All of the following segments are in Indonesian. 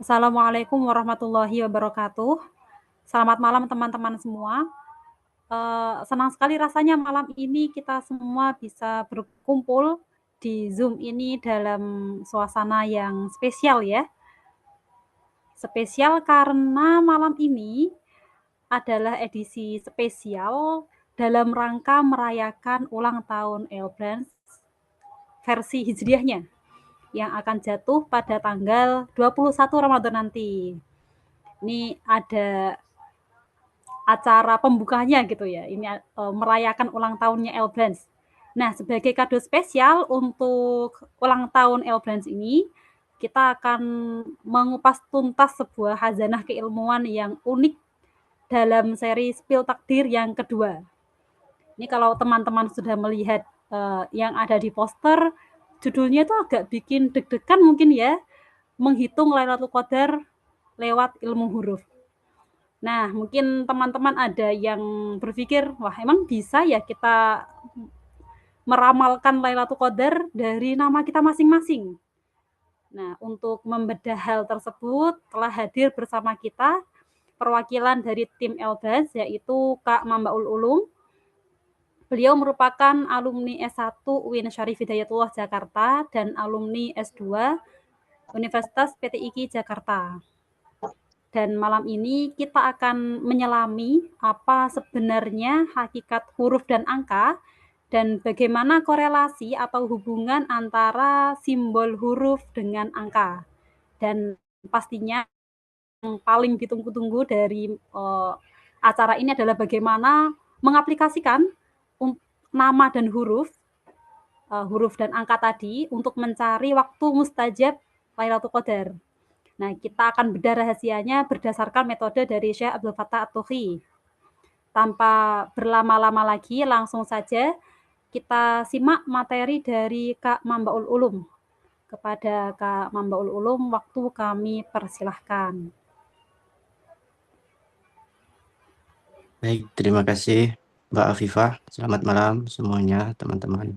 Assalamualaikum warahmatullahi wabarakatuh. Selamat malam teman-teman semua. Senang sekali rasanya malam ini kita semua bisa berkumpul di Zoom ini dalam suasana yang spesial ya. Spesial karena malam ini adalah edisi spesial dalam rangka merayakan ulang tahun Elbrand versi hijriahnya yang akan jatuh pada tanggal 21 Ramadan nanti. Ini ada acara pembukanya gitu ya. Ini merayakan ulang tahunnya Elbrand. Nah, sebagai kado spesial untuk ulang tahun Elbrand ini, kita akan mengupas tuntas sebuah khazanah keilmuan yang unik dalam seri Spill Takdir yang kedua. Ini kalau teman-teman sudah melihat yang ada di poster, judulnya itu agak bikin deg-degan mungkin ya, menghitung Lailatul Qadar lewat ilmu huruf. Nah, mungkin teman-teman ada yang berpikir, wah emang bisa ya kita meramalkan Lailatul Qadar dari nama kita masing-masing. Nah, untuk membedah hal tersebut telah hadir bersama kita perwakilan dari tim Elbas yaitu Kak Mambaul Ulum. Beliau merupakan alumni S1 UIN Syarif Hidayatullah Jakarta dan alumni S2 Universitas PTIQ Jakarta. Dan malam ini kita akan menyelami apa sebenarnya hakikat huruf dan angka dan bagaimana korelasi atau hubungan antara simbol huruf dengan angka. Dan pastinya yang paling ditunggu-tunggu dari acara ini adalah bagaimana mengaplikasikan nama dan huruf dan angka tadi untuk mencari waktu mustajab Lailatul Qadar. Nah, kita akan bedah rahasianya berdasarkan metode dari Syekh Abdul Fattah At-Tuhi. Tanpa berlama-lama lagi, langsung saja kita simak materi dari Kak Mambaul Ulum. Kepada Kak Mambaul Ulum, waktu kami persilahkan. Baik, terima kasih Mbak Afifah. Selamat malam semuanya teman-teman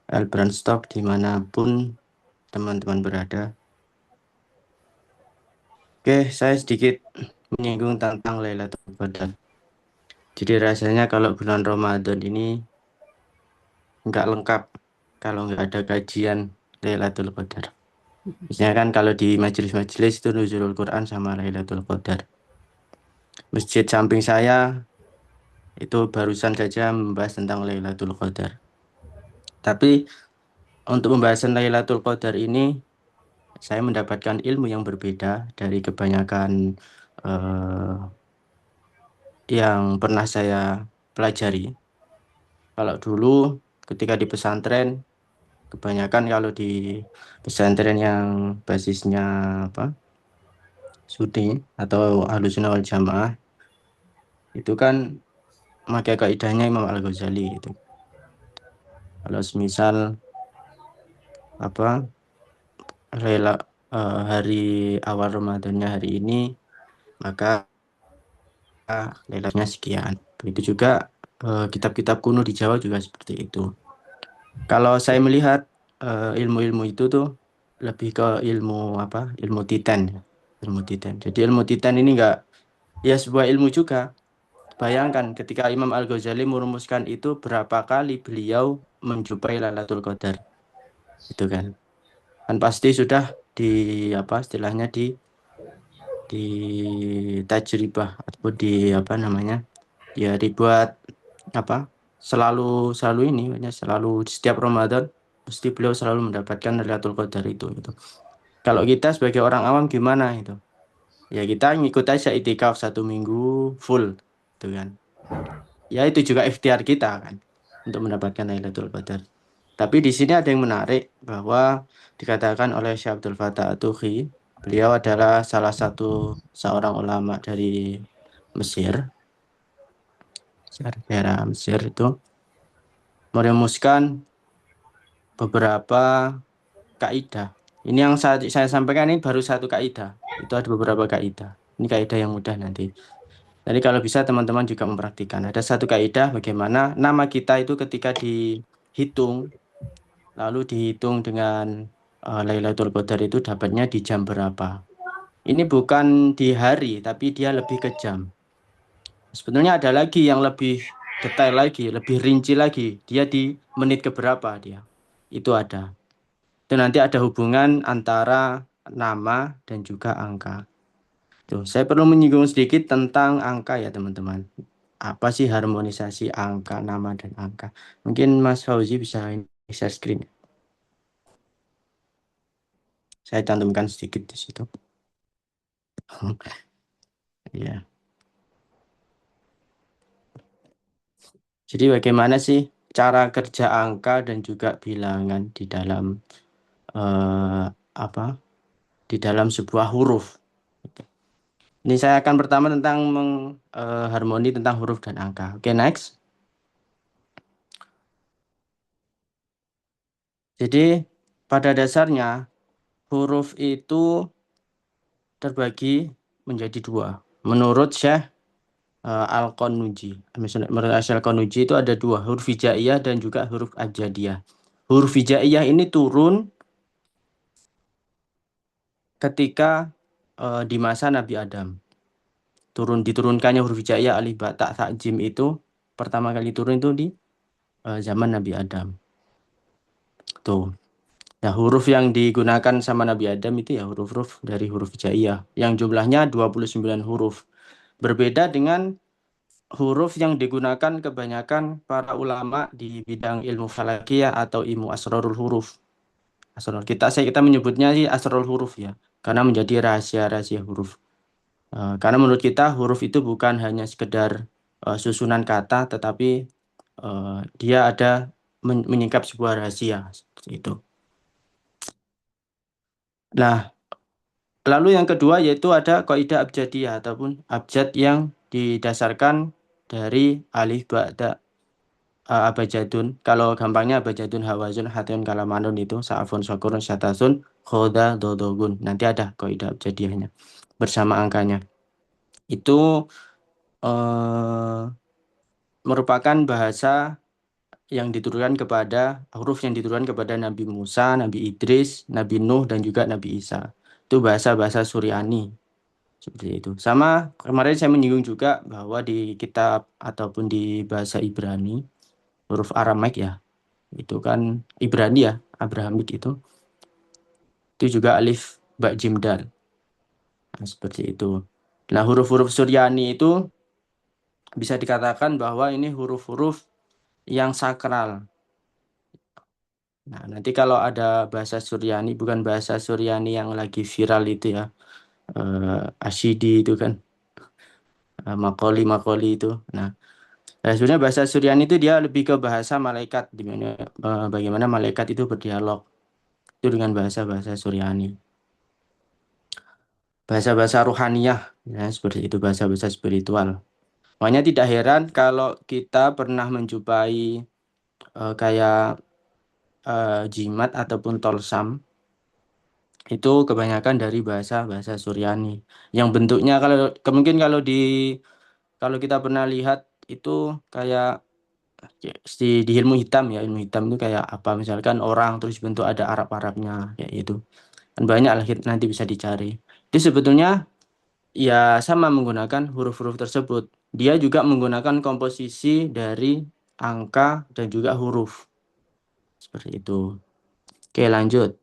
Elbrand Stock dimanapun teman-teman berada. Oke, saya sedikit menyinggung tentang Lailatul Qadar. Jadi rasanya kalau bulan Ramadan ini nggak lengkap kalau nggak ada kajian Lailatul Qadar. Misalnya kan kalau di majelis-majelis itu nuzulul Quran sama Lailatul Qadar. Masjid samping saya itu barusan saja membahas tentang Lailatul Qadar. Tapi untuk pembahasan Lailatul Qadar ini saya mendapatkan ilmu yang berbeda dari kebanyakan yang pernah saya pelajari. Kalau dulu ketika di pesantren, kebanyakan kalau di pesantren yang basisnya apa, Sunni atau Ahlus Sunnah wal Jamaah, itu kan pakai kaidahnya Imam Al-Ghazali itu. Kalau semisal apa hari awal Ramadannya hari ini, maka Lailatnya sekian. Begitu juga kitab-kitab kuno di Jawa juga seperti itu. Kalau saya melihat ilmu-ilmu itu tuh lebih ke ilmu apa? Ilmu Titan, ilmu Titan. Jadi ilmu Titan ini enggak ya sebuah ilmu juga. Bayangkan ketika Imam Al-Ghazali merumuskan itu berapa kali beliau menjumpai Lailatul Qadar. Itu kan. Kan pasti sudah di apa istilahnya di tajribah atau di apa namanya? Ya dibuat apa selalu ini selalu setiap Ramadan pasti beliau selalu mendapatkan Lailatul Qadar itu gitu. Kalau kita sebagai orang awam gimana itu? Ya kita ngikut aja itikaf 1 minggu full gitu kan. Ya itu juga ikhtiar kita kan untuk mendapatkan Lailatul Qadar. Tapi di sini ada yang menarik bahwa dikatakan oleh Syekh Abdul Fattah At-Tuhi, beliau adalah salah satu seorang ulama dari Mesir, daerah Mesir itu merumuskan beberapa kaidah. Ini yang saya sampaikan ini baru satu kaidah. Itu ada beberapa kaidah. Ini kaidah yang mudah nanti. Jadi kalau bisa teman-teman juga mempraktikkan. Ada satu kaidah bagaimana nama kita itu ketika dihitung, lalu dihitung dengan Lailatul Qadar itu dapatnya di jam berapa. ini bukan di hari, tapi dia lebih ke jam. Sebetulnya ada lagi yang lebih detail lagi, lebih rinci lagi. Dia di menit keberapa dia. Itu ada. Itu nanti ada hubungan antara nama dan juga angka. Tuh, saya perlu menyinggung sedikit tentang angka ya teman-teman. Apa sih harmonisasi angka, nama, dan angka? Mungkin Mas Fauzi bisa share screen. Saya cantumkan sedikit di situ. Ya. Jadi bagaimana sih cara kerja angka dan juga bilangan di dalam eh, apa? Di dalam sebuah huruf. Ini saya akan pertama tentang harmoni tentang huruf dan angka. Oke, next. Jadi pada dasarnya huruf itu terbagi menjadi dua. Menurut Syekh Al-Qanuji. Menurut Syekh Al-Qanuji itu ada dua, huruf hijaiyah dan juga huruf abjadiyah. Huruf hijaiyah ini turun ketika di masa Nabi Adam. Diturunkannya huruf hijaiyah alif ba ta tha jim itu pertama kali turun itu di zaman Nabi Adam. Tuh. Nah, huruf yang digunakan sama Nabi Adam itu ya huruf-huruf dari huruf hijaiyah yang jumlahnya 29 huruf. Berbeda dengan huruf yang digunakan kebanyakan para ulama di bidang ilmu falakiyah atau ilmu asrarul huruf. Kita menyebutnya sih asrarul huruf ya, karena menjadi rahasia-rahasia huruf. Karena menurut kita huruf itu bukan hanya sekedar susunan kata, tetapi dia ada menyingkap sebuah rahasia seperti itu. Nah, lalu yang kedua yaitu ada kaidah abjadiyah ataupun abjad yang didasarkan dari alif ba ta abajadun. Kalau gampangnya abajadun hawazun hatun kalamanun itu sa'afun syakurun syatasun khoda dodogun. Nanti ada kaidah abjadiyahnya bersama angkanya. Itu eh, merupakan bahasa yang diturunkan kepada huruf yang diturunkan kepada Nabi Musa, Nabi Idris, Nabi Nuh dan juga Nabi Isa. Itu bahasa-bahasa Suryani seperti itu. Sama kemarin saya menyinggung juga bahwa di kitab ataupun di bahasa Ibrani huruf Aramaik ya itu kan Ibrani ya Abrahamik itu juga alif ba jim dal. Nah, seperti itu. Nah, huruf-huruf Suryani itu bisa dikatakan bahwa ini huruf-huruf yang sakral. Nah, nanti kalau ada bahasa Suryani, bukan bahasa Suryani yang lagi viral itu ya, Asyidi itu kan, Makoli itu. Nah, sebenarnya bahasa Suryani itu dia lebih ke bahasa malaikat, di mana bagaimana malaikat itu berdialog itu dengan bahasa-bahasa Suryani. Bahasa-bahasa ruhaniyah, ya, seperti itu, bahasa-bahasa spiritual. Makanya tidak heran kalau kita pernah menjumpai kayak jimat ataupun tolsam itu kebanyakan dari bahasa-bahasa Suryani yang bentuknya mungkin kalau kita pernah lihat itu kayak di ilmu hitam ya, ilmu hitam itu kayak apa misalkan orang terus bentuk ada Arab-Arabnya kayak itu kan banyak lah, nanti bisa dicari. Itu sebetulnya ya sama menggunakan huruf-huruf tersebut. Dia juga menggunakan komposisi dari angka dan juga huruf seperti itu. Oke, lanjut.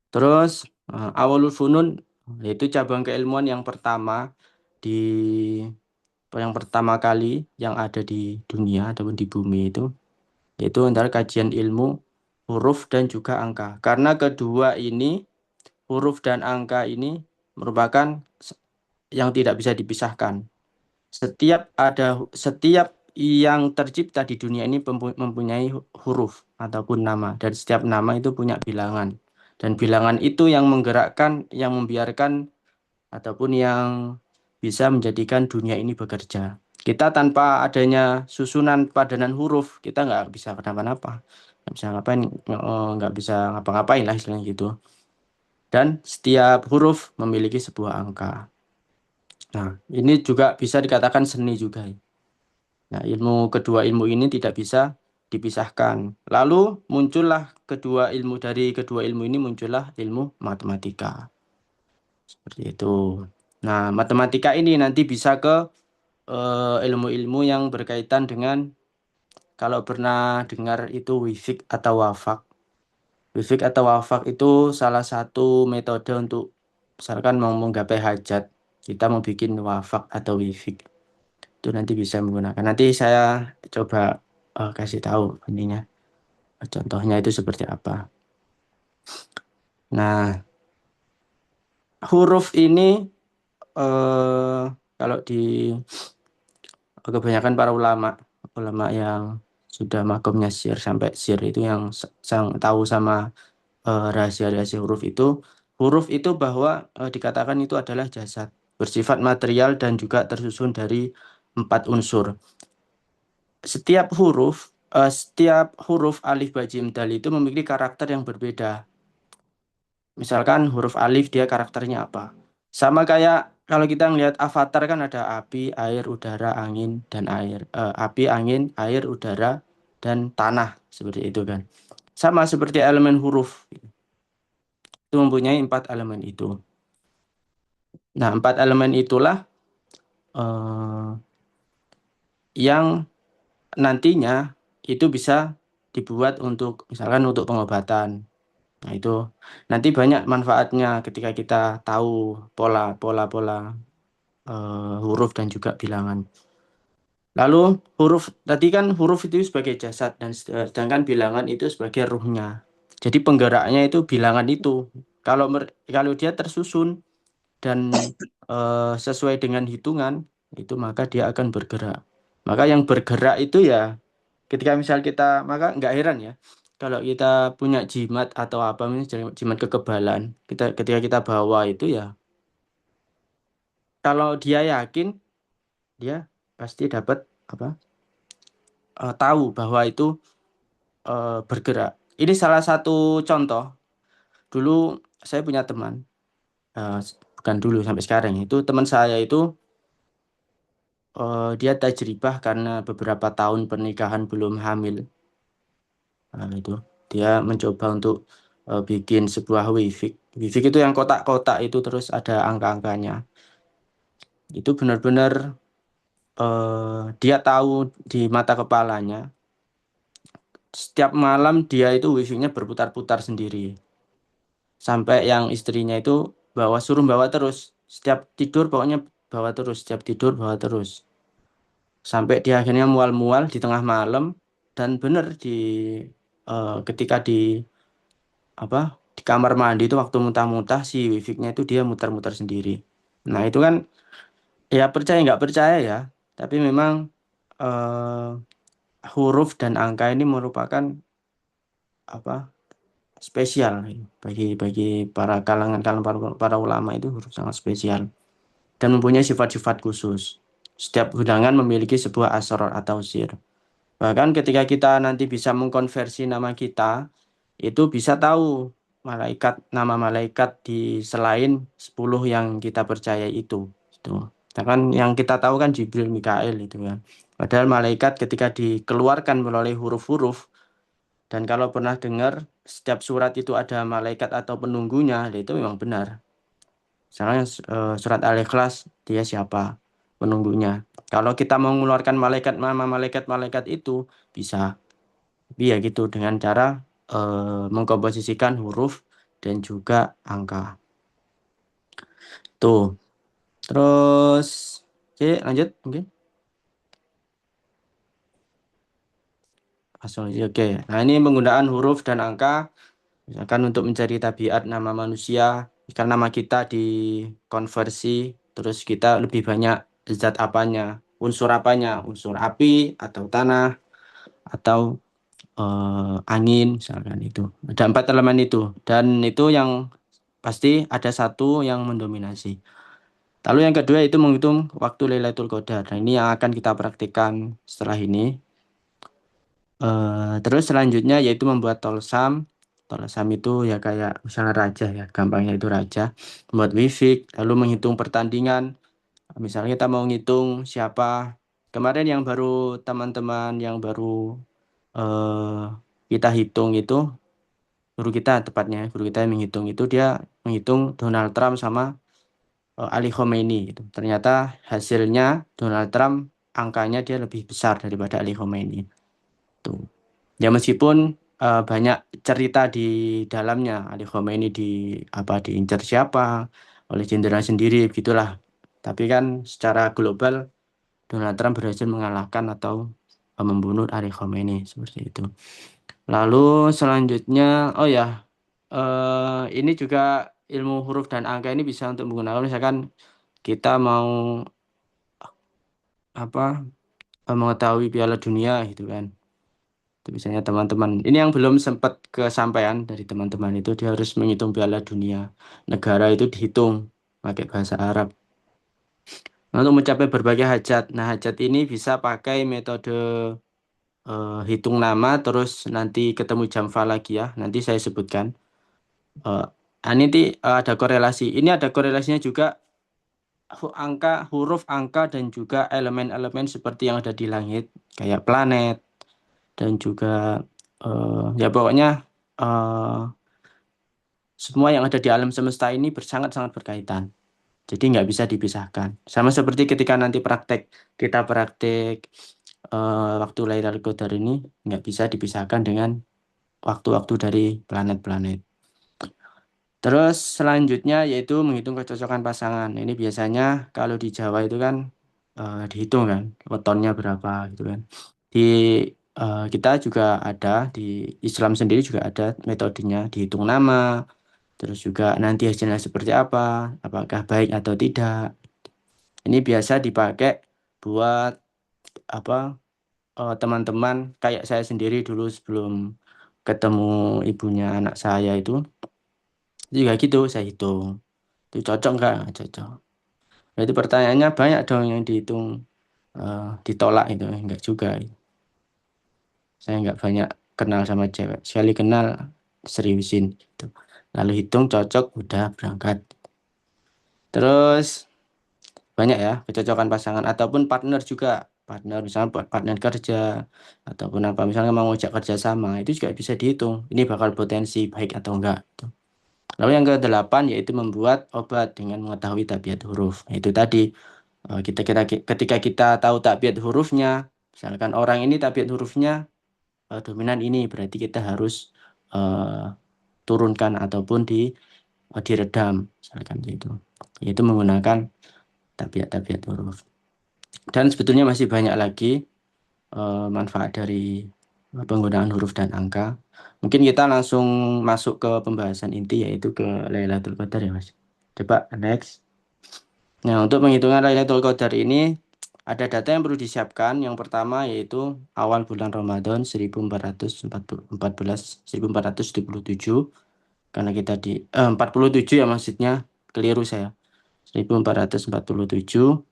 Terus awalul funun yaitu cabang keilmuan yang pertama di yang pertama kali yang ada di dunia ataupun di bumi itu yaitu antara kajian ilmu huruf dan juga angka. Karena kedua ini huruf dan angka ini merupakan yang tidak bisa dipisahkan. Setiap yang tercipta di dunia ini mempunyai huruf ataupun nama dan setiap nama itu punya bilangan. Dan bilangan itu yang menggerakkan, yang membiarkan ataupun yang bisa menjadikan dunia ini bekerja. Kita tanpa adanya susunan padanan huruf, kita nggak bisa kenapa-napa. Nggak bisa ngapain, nggak bisa ngapa-ngapain lah istilahnya gitu. Dan setiap huruf memiliki sebuah angka. Nah, ini juga bisa dikatakan seni juga. Nah, kedua ilmu ini tidak bisa dipisahkan. Lalu muncullah dari kedua ilmu ini muncullah ilmu matematika. Seperti itu. Nah, matematika ini nanti bisa ke ilmu-ilmu yang berkaitan dengan, kalau pernah dengar itu wifik atau wafak. Wifik atau wafak itu salah satu metode untuk misalkan mau menggapai hajat. Kita mau bikin wafak atau wifik. Itu nanti bisa menggunakan. Nanti saya coba kasih tahu ininya. Contohnya itu seperti apa. Nah, huruf ini eh, kalau di kebanyakan para ulama, ulama yang sudah makomnya sir sampai sir itu yang sang tahu sama rahasia-rahasia huruf itu bahwa dikatakan itu adalah jasad bersifat material dan juga tersusun dari 4 unsur. Setiap huruf alif ba jim dal itu memiliki karakter yang berbeda. Misalkan huruf alif dia karakternya apa? Sama kayak kalau kita ngelihat avatar kan ada api, air, udara, angin, dan air. Api, angin, air, udara, dan tanah. Seperti itu kan. Sama seperti elemen huruf. Itu mempunyai 4 elemen itu. Nah, 4 elemen itulah eh, yang nantinya itu bisa dibuat untuk misalkan untuk pengobatan. Nah, itu nanti banyak manfaatnya ketika kita tahu pola-pola huruf dan juga bilangan. Lalu huruf tadi kan huruf itu sebagai jasad dan sedangkan bilangan itu sebagai ruhnya. Jadi penggeraknya itu bilangan itu. Kalau dia tersusun dan sesuai dengan hitungan itu maka dia akan bergerak. Maka yang bergerak itu ya ketika misal kita maka nggak heran ya kalau kita punya jimat atau apa misalnya jimat kekebalan ketika kita bawa itu ya kalau dia yakin dia pasti dapat apa tahu bahwa itu bergerak. Ini salah satu contoh. Dulu saya punya teman, eh, bukan dulu sampai sekarang itu teman saya itu dia tajribah karena beberapa tahun pernikahan belum hamil. Nah, itu dia mencoba untuk bikin sebuah wifik. Wifik itu yang kotak-kotak itu terus ada angka-angkanya. Itu benar-benar dia tahu di mata kepalanya. Setiap malam dia itu wifiknya berputar-putar sendiri. Sampai yang istrinya itu suruh bawa terus. Setiap tidur pokoknya bawa terus. Setiap tidur bawa terus. Sampai dia akhirnya mual-mual di tengah malam. Dan benar ketika apa di kamar mandi itu waktu muntah-muntah si wifiknya itu dia muter-muter sendiri. Nah itu kan ya percaya nggak percaya ya, tapi memang huruf dan angka ini merupakan apa spesial bagi para kalangan para ulama itu huruf sangat spesial dan mempunyai sifat-sifat khusus. Setiap bilangan memiliki sebuah asrar atau sir. Bahkan ketika kita nanti bisa mengkonversi nama kita, itu bisa tahu nama malaikat di selain 10 yang kita percaya itu. Itu. Nah, kan yang kita tahu kan Jibril, Mikail itu kan. Padahal malaikat ketika dikeluarkan melalui huruf-huruf dan kalau pernah dengar setiap surat itu ada malaikat atau penunggunya, itu memang benar. Misalnya surat Al-Ikhlas dia siapa penunggunya. Kalau kita mau mengeluarkan malaikat itu bisa. Tapi ya gitu dengan cara mengkomposisikan huruf dan juga angka. Tuh. Terus oke, lanjut mungkin. Astrologi. Oke. Nah, ini penggunaan huruf dan angka misalkan untuk mencari tabiat nama manusia, jika nama kita dikonversi terus kita lebih banyak zat apanya, unsur api atau tanah atau angin misalkan itu. Ada 4 elemen itu dan itu yang pasti ada satu yang mendominasi. Lalu yang kedua itu menghitung waktu Lailatul Qadar. Nah, ini yang akan kita praktikkan setelah ini. Terus selanjutnya yaitu membuat tolsam. Tolsam itu ya kayak misalnya raja ya, gampangnya itu raja. Membuat wifik, lalu menghitung pertandingan. Misalnya kita mau ngitung siapa kemarin yang baru teman-teman yang baru eh, kita hitung itu guru kita tepatnya guru kita yang menghitung itu dia menghitung Donald Trump sama Ali Khomeini gitu. Ternyata hasilnya Donald Trump angkanya dia lebih besar daripada Ali Khomeini. Tuh. Ya meskipun banyak cerita di dalamnya Ali Khomeini diincar siapa oleh jenderal sendiri gitulah. Tapi kan secara global Donald Trump berhasil mengalahkan atau membunuh Ali Khomeini seperti itu. Lalu selanjutnya, oh ya, ini juga ilmu huruf dan angka ini bisa untuk menggunakan misalkan kita mau apa mengetahui Piala Dunia gitu kan. Itu misalnya teman-teman, ini yang belum sempat kesampaian dari teman-teman itu dia harus menghitung Piala Dunia. Negara itu dihitung pakai bahasa Arab. Nah, untuk mencapai berbagai hajat. Nah, hajat ini bisa pakai metode hitung nama terus nanti ketemu jam falaki ya. Nanti saya sebutkan. Eh, nanti ada korelasi. Ini ada korelasinya juga huruf angka dan juga elemen-elemen seperti yang ada di langit kayak planet dan juga ya pokoknya eh, semua yang ada di alam semesta ini sangat-sangat berkaitan. Jadi nggak bisa dipisahkan. Sama seperti ketika nanti kita praktek waktu Lailatul Qadar ini nggak bisa dipisahkan dengan waktu-waktu dari planet-planet. Terus selanjutnya yaitu menghitung kecocokan pasangan. Ini biasanya kalau di Jawa itu kan dihitung kan, wetonnya berapa gitu kan. Di kita juga ada di Islam sendiri juga ada metodenya dihitung nama, terus juga nanti hasilnya seperti apa, apakah baik atau tidak. Ini biasa dipakai buat apa teman-teman kayak saya sendiri dulu sebelum ketemu ibunya anak saya itu juga gitu saya hitung. Itu cocok nggak? Nggak cocok. Berarti pertanyaannya banyak dong yang dihitung ditolak itu enggak juga. Saya nggak banyak kenal sama cewek. Sekali kenal seriusin gitu. Lalu hitung cocok udah berangkat. Terus banyak ya kecocokan pasangan ataupun partner juga. Partner misalnya buat partner kerja ataupun apa misalnya mau ngajak kerja sama itu juga bisa dihitung. Ini bakal potensi baik atau enggak. Gitu. Lalu yang kedelapan yaitu membuat obat dengan mengetahui tabiat huruf. Nah, itu tadi ketika kita tahu tabiat hurufnya, misalkan orang ini tabiat hurufnya dominan ini, berarti kita harus eh, turunkan ataupun diredam, misalkan gitu. Yaitu menggunakan tabiat-tabiat huruf. Dan sebetulnya masih banyak lagi manfaat dari penggunaan huruf dan angka. Mungkin kita langsung masuk ke pembahasan inti yaitu ke Lailatul Qadar ya Mas. Coba next. Nah, untuk penghitungan Lailatul Qadar ini ada data yang perlu disiapkan. Yang pertama yaitu awal bulan Ramadan 1427 karena kita 47 ya maksudnya keliru saya 1447.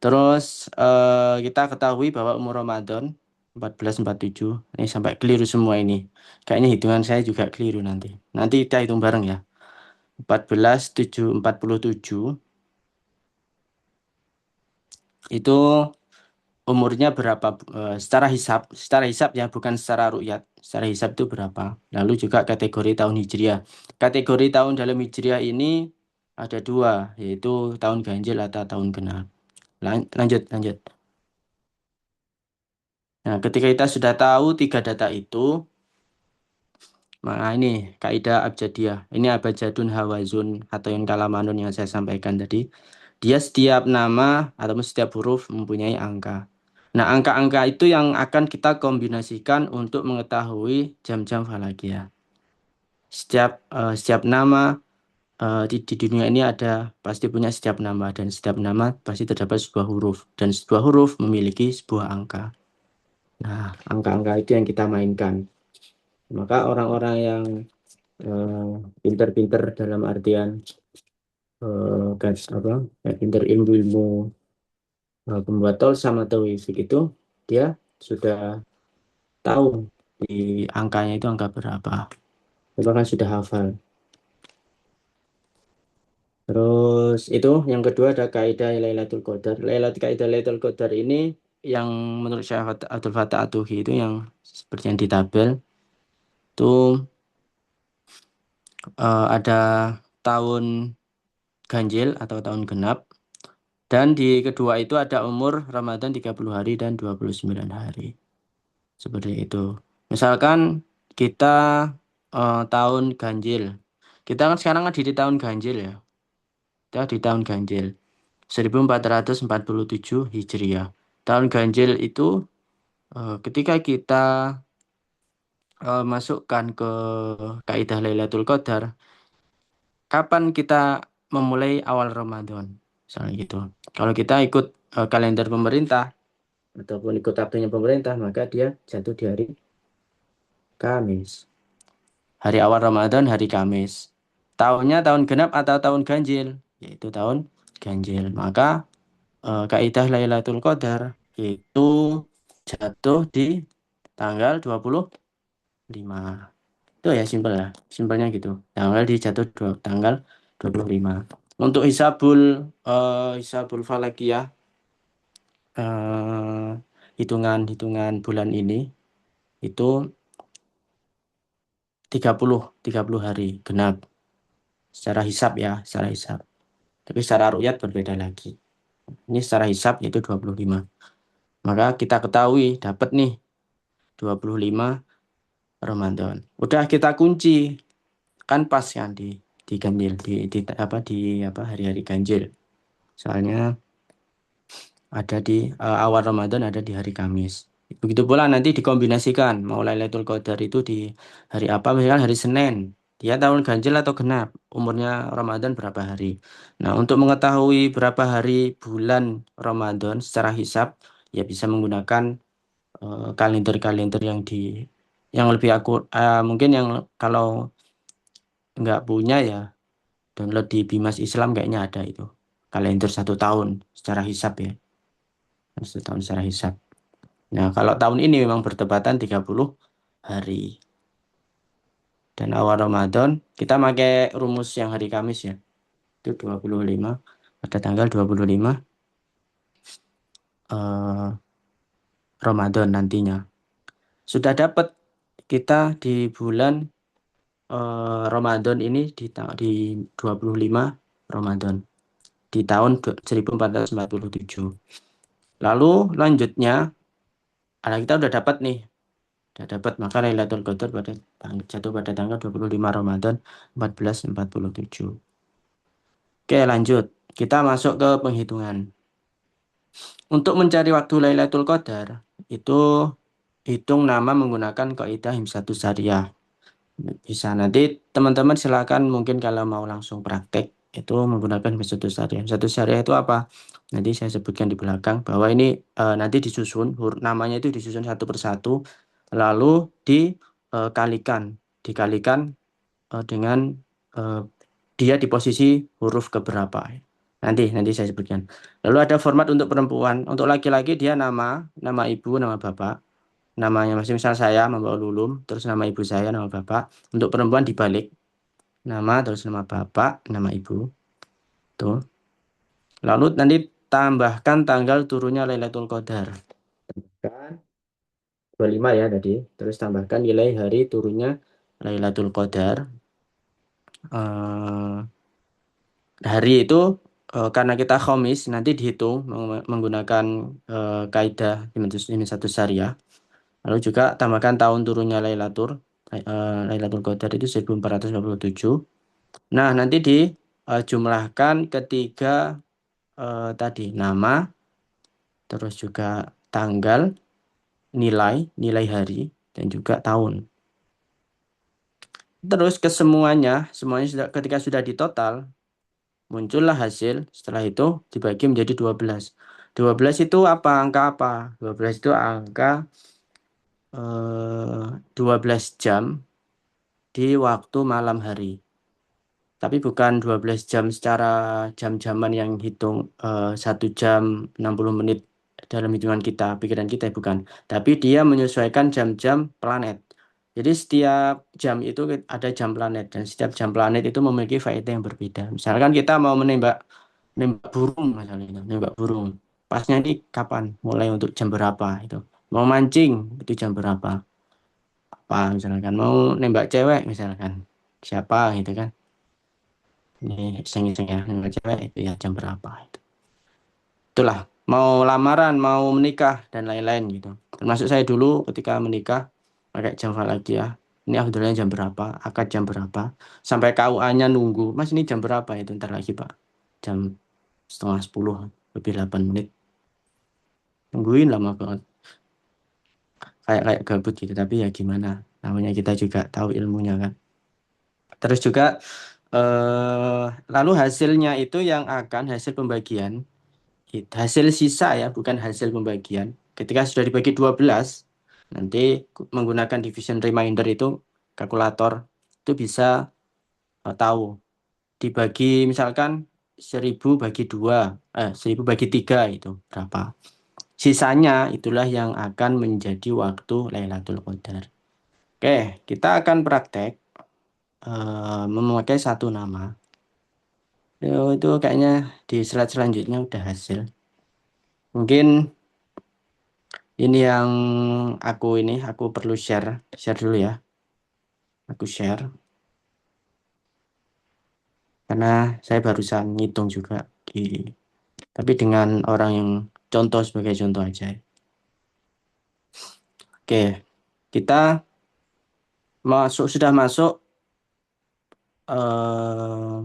Terus kita ketahui bahwa umur Ramadan 1447 ini sampai keliru semua ini. Kayaknya hitungan saya juga keliru nanti. Nanti kita hitung bareng ya. 1447 itu umurnya berapa secara hisap ya bukan secara ru'yat. Secara hisap itu berapa? Lalu juga kategori tahun Hijriah. Kategori tahun dalam Hijriah ini ada dua, yaitu tahun ganjil atau tahun genap. Lanjut, lanjut. Nah, ketika kita sudah tahu tiga data itu, maka ini kaidah abjadiyah. Ini abjadun hawazun atau yang kalamanun yang saya sampaikan tadi. Dia setiap nama ataupun setiap huruf mempunyai angka. Nah, angka-angka itu yang akan kita kombinasikan untuk mengetahui jam-jam falakiyah. Setiap nama di dunia ini ada pasti punya setiap nama dan setiap nama pasti terdapat sebuah huruf dan sebuah huruf memiliki sebuah angka. Nah, angka-angka itu yang kita mainkan. Maka orang-orang yang eh, pinter-pinter dalam artian guys apa kayak pinter ilmu-ilmu pembuat tol sama tauhid itu dia sudah tahu di angkanya itu angka berapa. Dia bahkan sudah hafal. Terus itu yang kedua ada kaidah Lailatul Qadar. Lailatul Qadar ini yang menurut Syekh Abdul Fattah Atuhi itu yang seperti yang di tabel itu ada tahun ganjil atau tahun genap. Dan di kedua itu ada umur Ramadan 30 hari dan 29 hari. Seperti itu. Misalkan kita tahun ganjil. Kita kan sekarang ada di tahun ganjil ya. Kita di tahun ganjil. 1447 Hijriah. Tahun ganjil itu ketika kita masukkan ke kaidah Lailatul Qadar, kapan kita memulai awal Ramadan? Misalnya gitu. Kalau kita ikut kalender pemerintah ataupun ikut waktunya pemerintah, maka dia jatuh di hari Kamis. Hari awal Ramadan hari Kamis. Tahunnya tahun genap atau tahun ganjil, yaitu tahun ganjil. Maka kaidah Lailatul Qadar itu jatuh di tanggal 25. Itu ya simpel ya. Simpelnya gitu. Tanggal 25. Untuk hisabul falakiyah, eh, hitungan-hitungan bulan ini itu 30 hari genap secara hisab ya, secara hisab. Tapi secara ru'yat berbeda lagi. Ini secara hisab yaitu 25. Maka kita ketahui dapat nih 25 Ramadan. Udah kita kunci, kan pas kan di ganjil di hari-hari ganjil. Soalnya ada di awal Ramadan, ada di hari Kamis. Begitu pula nanti dikombinasikan mau Lailatul Qadar itu di hari apa, misalkan hari Senin. Dia tahun ganjil atau genap, umurnya Ramadan berapa hari. Nah, untuk mengetahui berapa hari bulan Ramadan secara hisab, ya bisa menggunakan kalender-kalender yang lebih mungkin yang kalau nggak punya ya download di Bimas Islam kayaknya ada itu kalender 1 tahun secara hisab ya, 1 tahun secara hisab. Nah, kalau tahun ini memang bertepatan 30 hari. Dan awal Ramadan, kita pakai rumus yang hari Kamis ya. Itu 25, pada tanggal 25 eh, Ramadan nantinya. Sudah dapat kita di bulan Ramadan ini di 25 Ramadan di tahun 1447. Lalu lanjutnya, kita udah dapat nih. Sudah dapat, maka Lailatul Qadar jatuh pada tanggal 25 Ramadan 1447. Oke, lanjut. Kita masuk ke penghitungan. Untuk mencari waktu Lailatul Qadar, itu hitung nama menggunakan kaidah Himsatus Syariah. Bisa nanti teman-teman silakan mungkin kalau mau langsung praktek itu menggunakan Himsatus Syariah. Himsatus Syariah itu apa? Nanti saya sebutkan di belakang bahwa ini nanti disusun, namanya itu disusun satu persatu, lalu dikalikan dengan eh, dia di posisi huruf keberapa. Nanti saya sebutkan. Lalu ada format untuk perempuan. Untuk laki-laki dia nama ibu, nama bapak. Namanya masih misal saya membawa Lulum, terus nama ibu saya, nama bapak. Untuk perempuan dibalik. Nama, terus nama bapak, nama ibu. Tuh. Lalu nanti tambahkan tanggal turunnya Lailatul Qadar. Tambahkan 25 ya tadi. Terus tambahkan nilai hari turunnya Lailatul Qadar. Eh, hari itu karena kita khomis nanti dihitung menggunakan kaidah Himin satu Syariah. Lalu juga tambahkan tahun turunnya Lailatul Qadar itu 1447. Nah, nanti dijumlahkan ketiga tadi nama, terus juga tanggal, nilai hari, dan juga tahun. Terus semuanya ketika sudah ditotal, muncullah hasil. Setelah itu dibagi menjadi 12. 12 itu apa? Angka apa? 12 itu angka 12 jam di waktu malam hari. Tapi bukan 12 jam secara jam-jaman yang hitung 1 jam 60 menit dalam hitungan kita, pikiran kita bukan. Tapi dia menyesuaikan jam-jam planet. Jadi setiap jam itu ada jam planet dan setiap jam planet itu memiliki faedah yang berbeda. Misalkan kita mau nembak burung misalnya, nembak burung. Pasnya ini kapan? Mulai untuk jam berapa itu? Mau mancing itu jam berapa? Apa misalkan mau nembak cewek misalkan siapa gitu kan? ini iseng-iseng ya, nengok cewek itu ya jam berapa itu. Itulah, mau lamaran, mau menikah dan lain-lain gitu. Termasuk saya dulu ketika menikah pakai jam falaki ya. Ini akdulnya jam berapa, akad jam berapa, sampai KUA-nya nunggu, Mas ini jam berapa itu, ntar lagi Pak, jam setengah 10 lebih 8 menit, nungguin lama banget, kayak kayak gabut gitu, tapi ya gimana, namanya kita juga tahu ilmunya kan. Terus juga lalu hasilnya itu yang akan hasil pembagian, hasil sisa ya, bukan hasil pembagian. Ketika sudah dibagi 12, nanti menggunakan division reminder itu, kalkulator, itu bisa tahu dibagi misalkan 1000 bagi 2, 1000 bagi 3 itu berapa. Sisanya itulah yang akan menjadi waktu Lailatul Qadar. Oke, kita akan praktek memakai satu nama. Itu kayaknya di slide selanjutnya udah hasil. Mungkin ini yang aku perlu share dulu ya. Aku share karena saya barusan ngitung juga tapi dengan orang yang contoh, sebagai contoh aja. Oke, kita sudah masuk eh,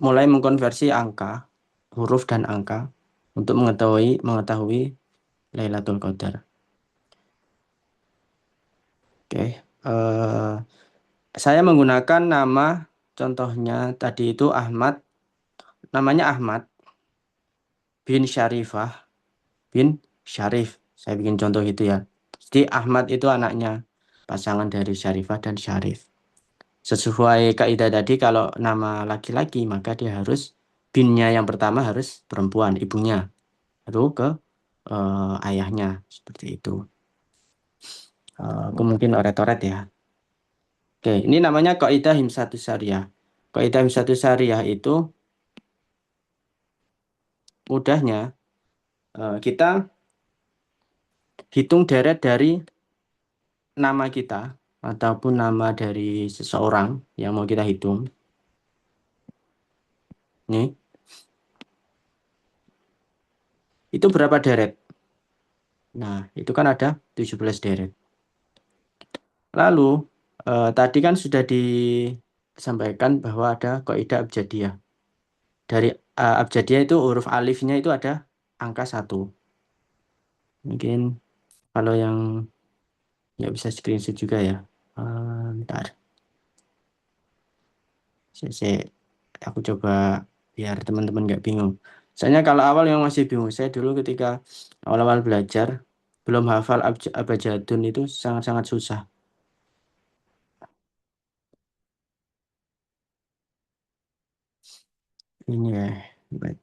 mulai mengkonversi angka, huruf dan angka untuk mengetahui Lailatul Qadar. Oke, saya menggunakan nama, contohnya tadi itu Ahmad, namanya Ahmad bin Syarifah bin Syarif. Saya bikin contoh gitu ya. Jadi Ahmad itu anaknya, pasangan dari Syarifah dan Syarif. Sesuai kaidah tadi, kalau nama laki-laki maka dia harus binnya yang pertama harus perempuan, ibunya, lalu ke ayahnya, seperti itu. Aku mungkin oret-oret ya. Oke, ini namanya kaidah Himsatus Syariah. Kaidah Himsatus Syariah itu mudahnya kita hitung deret dari nama kita ataupun nama dari seseorang yang mau kita hitung. Nih, itu berapa deret? Nah, itu kan ada 17 deret. Lalu tadi kan sudah disampaikan bahwa ada kaidah abjadiyah. Dari abjadiyah itu huruf alifnya itu ada angka 1. Mungkin kalau yang ya bisa screenshot juga ya. Bentar. Saya, aku coba biar teman-teman nggak bingung. Soalnya kalau awal yang masih bingung, saya dulu ketika awal-awal belajar belum hafal abjadun itu sangat-sangat susah. Ini ya, wait.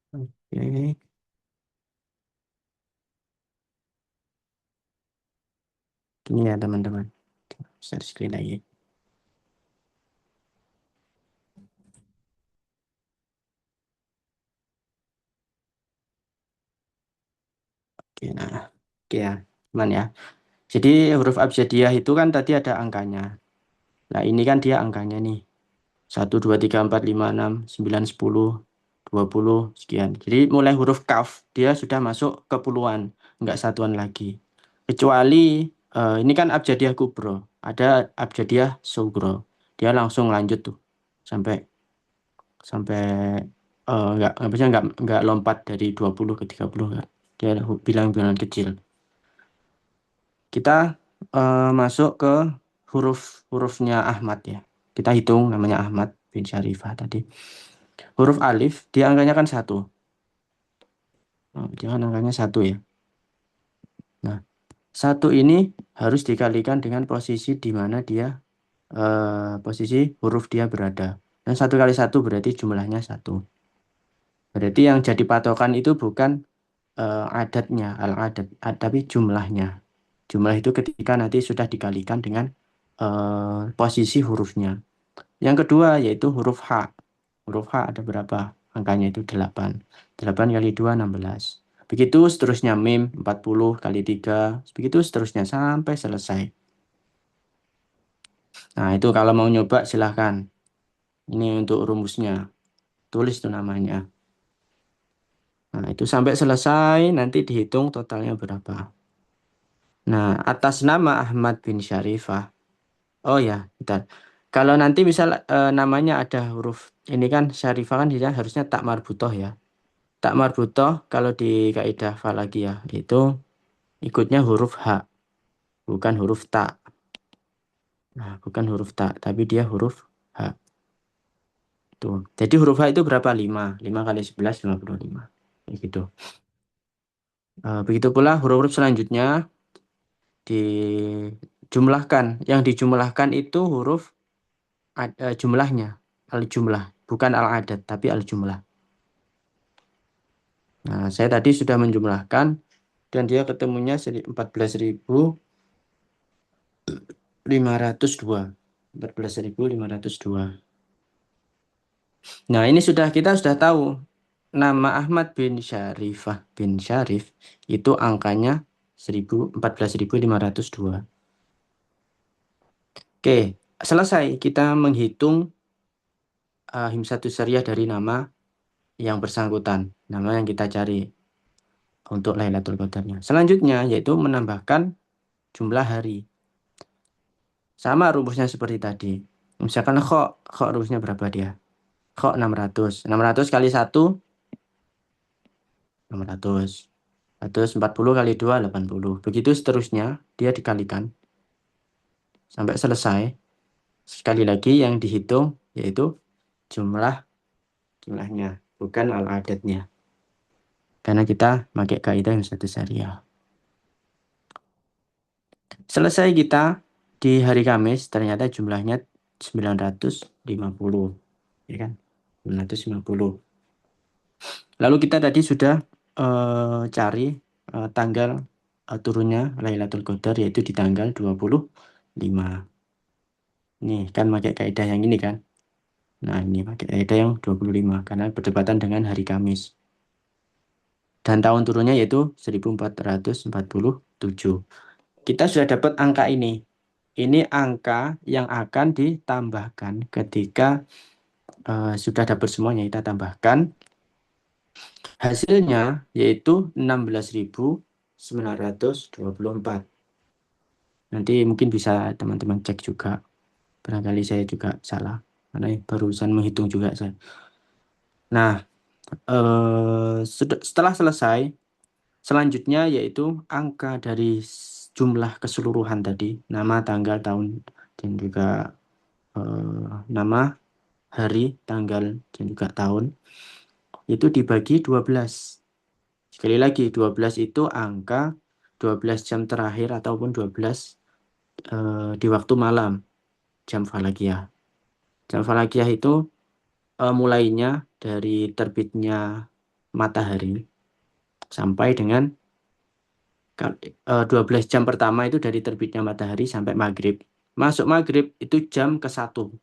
Oke, ini ya teman-teman. Share screen lagi. Oke, nah, oke ya, teman ya. Jadi huruf abjadiyah itu kan tadi ada angkanya. Nah, ini kan dia angkanya nih. 1, 2, 3, 4, 5, 6, 9, 10, 20, sekian. Jadi mulai huruf kaf, dia sudah masuk ke puluhan, enggak satuan lagi. Kecuali ini kan abjadiyah kubro, ada abjadiyah sugro. Dia langsung lanjut tuh sampai sampai enggak lompat dari 20 ke 30 enggak. Dia bilang kecil. Kita masuk ke hurufnya Ahmad ya. Kita hitung, namanya Ahmad bin Syarifah tadi. Huruf alif dia angkanya kan 1. Jangan angkanya 1 ya. Nah, 1 ini harus dikalikan dengan posisi di mana dia posisi huruf dia berada. Dan 1 kali 1 berarti jumlahnya 1. Berarti yang jadi patokan itu bukan adatnya, al-adat, tapi jumlahnya. Jumlah itu ketika nanti sudah dikalikan dengan posisi hurufnya. Yang kedua yaitu huruf H. Huruf H ada berapa? Angkanya itu 8. 8 kali 2, 16. Begitu seterusnya mim 40 kali 3. Begitu seterusnya sampai selesai. Nah, itu kalau mau nyoba silahkan. Ini untuk rumusnya. Tulis tuh namanya. Nah, itu sampai selesai nanti dihitung totalnya berapa. Nah, atas nama Ahmad bin Syarifah. Oh ya, bentar. Kalau nanti misal namanya ada huruf ini kan Syarifah kan dia harusnya tak marbutoh ya. Tak marbutoh kalau di kaidah falakiyah itu ikutnya huruf H, bukan huruf ta. Nah, bukan huruf ta, tapi dia huruf H. Tuh. Jadi huruf H itu berapa? 5. 5 kali 11, 55. Kayak gitu. Begitu pula huruf-huruf selanjutnya dijumlahkan. Yang dijumlahkan itu huruf jumlahnya. Al-jumlah. Bukan al-adad, tapi al-jumlah. Nah, saya tadi sudah menjumlahkan dan dia ketemunya 14.502. 14.502. Nah, ini kita sudah tahu nama Ahmad bin Syarifah bin Syarif itu angkanya 14.502. Oke, selesai kita menghitung himsatus syariah dari nama yang bersangkutan, nama yang kita cari untuk Lailatul Qadarnya. Selanjutnya yaitu menambahkan jumlah hari. Sama rumusnya seperti tadi. Misalkan kok rumusnya berapa dia? Kok 600. 600 kali 1 600. 140 kali 2 80. Begitu seterusnya dia dikalikan sampai selesai. Sekali lagi yang dihitung yaitu jumlahnya, bukan al-adadnya. Karena kita pakai kaidah yang satu syariah. Selesai kita di hari Kamis, ternyata jumlahnya 950. Ya kan? 950. Lalu kita tadi sudah cari tanggal turunnya Lailatul Qadar yaitu di tanggal 25. Nih kan pakai kaidah yang ini kan. Nah, ini pakai kaidah yang 25 karena berdepatan dengan hari Kamis. Dan tahun turunnya yaitu 1447. Kita sudah dapat angka ini. Ini angka yang akan ditambahkan ketika sudah dapat semuanya. Kita tambahkan hasilnya yaitu 16.924. Nanti mungkin bisa teman-teman cek juga. Barangkali saya juga salah. Karena barusan menghitung juga saya. Nah, setelah selesai, selanjutnya yaitu angka dari jumlah keseluruhan tadi, nama, tanggal, tahun, dan juga nama, hari, tanggal, dan juga tahun, itu dibagi 12. Sekali lagi, 12 itu angka 12 jam terakhir ataupun 12 di waktu malam, jam falakiyah. Jam falakiyah itu mulainya dari terbitnya matahari sampai dengan 12 jam pertama itu dari terbitnya matahari sampai maghrib. Masuk maghrib itu jam ke-1.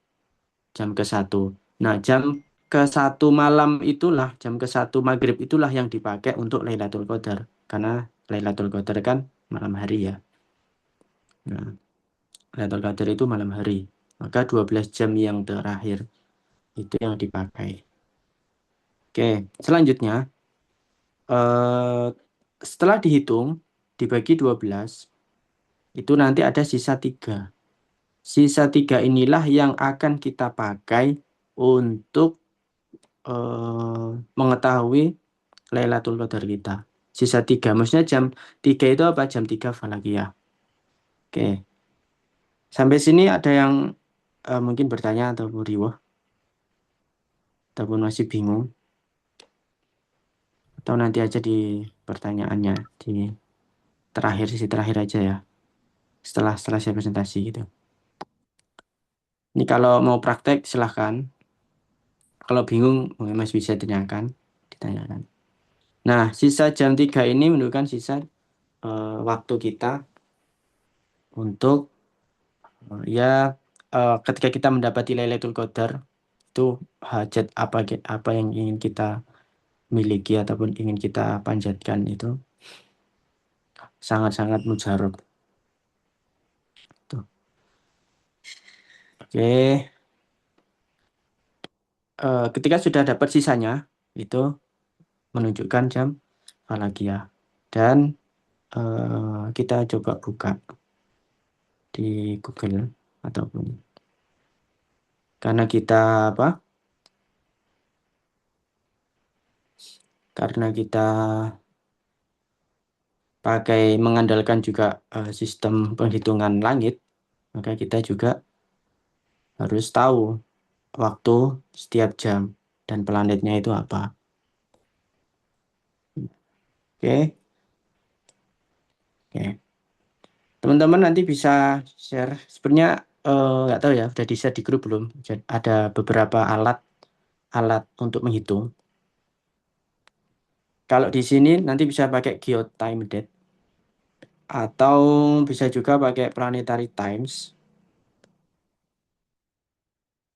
Jam ke-1. Nah, jam ke-1 malam itulah, jam ke-1 maghrib itulah yang dipakai untuk Lailatul Qadar. Karena Lailatul Qadar kan malam hari ya. Nah, Lailatul Qadar itu malam hari. Maka 12 jam yang terakhir itu yang dipakai. Oke, selanjutnya setelah dihitung dibagi 12 itu nanti ada sisa 3. Sisa 3 inilah yang akan kita pakai untuk mengetahui Lailatul Qadar kita. Sisa 3, maksudnya jam 3 itu apa? Jam 3 falakiyah. Oke, sampai sini ada yang mungkin bertanya atau riwah ataupun masih bingung, atau nanti aja di pertanyaannya di terakhir, sisi terakhir aja ya, setelah saya presentasi gitu. Ini kalau mau praktek silahkan, kalau bingung mungkin masih bisa ditanyakan. Nah, sisa jam 3 ini menunjukkan sisa waktu kita untuk ya ketika kita mendapati Lailatul Qadar itu hajat apa yang ingin kita miliki ataupun ingin kita panjatkan itu sangat-sangat mujarab. Tuh. Oke, ketika sudah dapat sisanya itu menunjukkan jam falakia dan kita coba buka di Google ataupun karena kita apa? Karena kita pakai mengandalkan juga sistem penghitungan langit, maka kita juga harus tahu waktu setiap jam dan planetnya itu apa. Oke, oke. Teman-teman nanti bisa share. Sebenarnya nggak tahu ya, udah di-share di grup belum? Ada beberapa alat untuk menghitung. Kalau di sini nanti bisa pakai geotime date atau bisa juga pakai planetary times.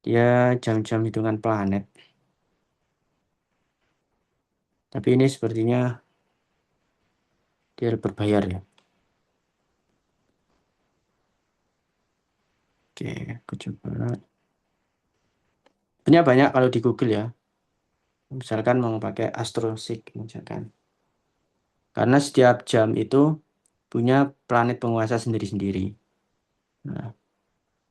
Dia jam-jam hitungan planet. Tapi ini sepertinya dia berbayar ya. Oke, aku coba. Sebenarnya banyak kalau di Google ya. Misalkan mau pakai AstroSeek misalkan. Karena setiap jam itu punya planet penguasa sendiri-sendiri. Nah,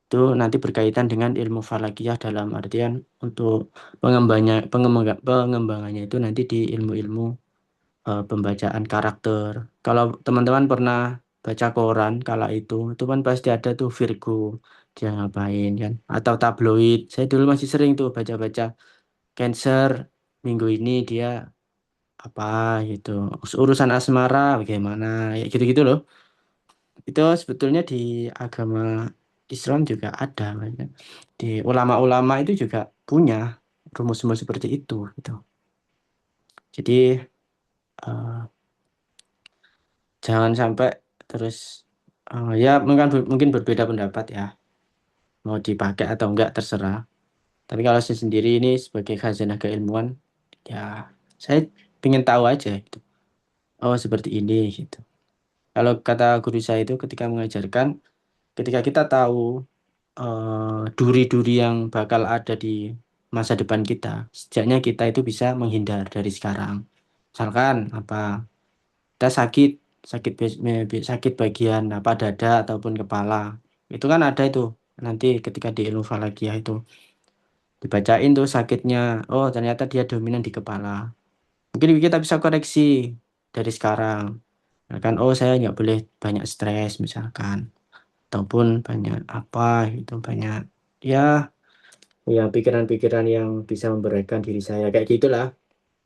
itu nanti berkaitan dengan ilmu falakiyah dalam artian untuk pengembangannya itu nanti di ilmu-ilmu pembacaan karakter. Kalau teman-teman pernah baca koran kala itu kan pasti ada tuh Virgo dia ngapain kan atau tabloid. Saya dulu masih sering tuh baca-baca Cancer minggu ini dia apa gitu. Urusan asmara bagaimana ya gitu-gitu loh. Itu sebetulnya di agama Islam juga ada banyak. Di ulama-ulama itu juga punya rumus-rumus seperti itu gitu. Jadi eh, jangan sampai terus ya mungkin berbeda pendapat ya mau dipakai atau enggak terserah. Tapi kalau saya sendiri ini sebagai khazanah keilmuan ya saya ingin tahu aja gitu. Oh seperti ini gitu. Kalau kata guru saya itu ketika mengajarkan, ketika kita tahu duri-duri yang bakal ada di masa depan kita, setidaknya kita itu bisa menghindar dari sekarang. Misalkan apa kita sakit bagian apa dada ataupun kepala, itu kan ada itu nanti ketika di ilmu falakiyah itu dibacain tuh sakitnya. Oh ternyata dia dominan di kepala. Mungkin kita bisa koreksi dari sekarang. Ya kan, oh saya nggak boleh banyak stres misalkan, ataupun banyak apa gitu, banyak ya ya pikiran-pikiran yang bisa memberatkan diri saya kayak gitulah.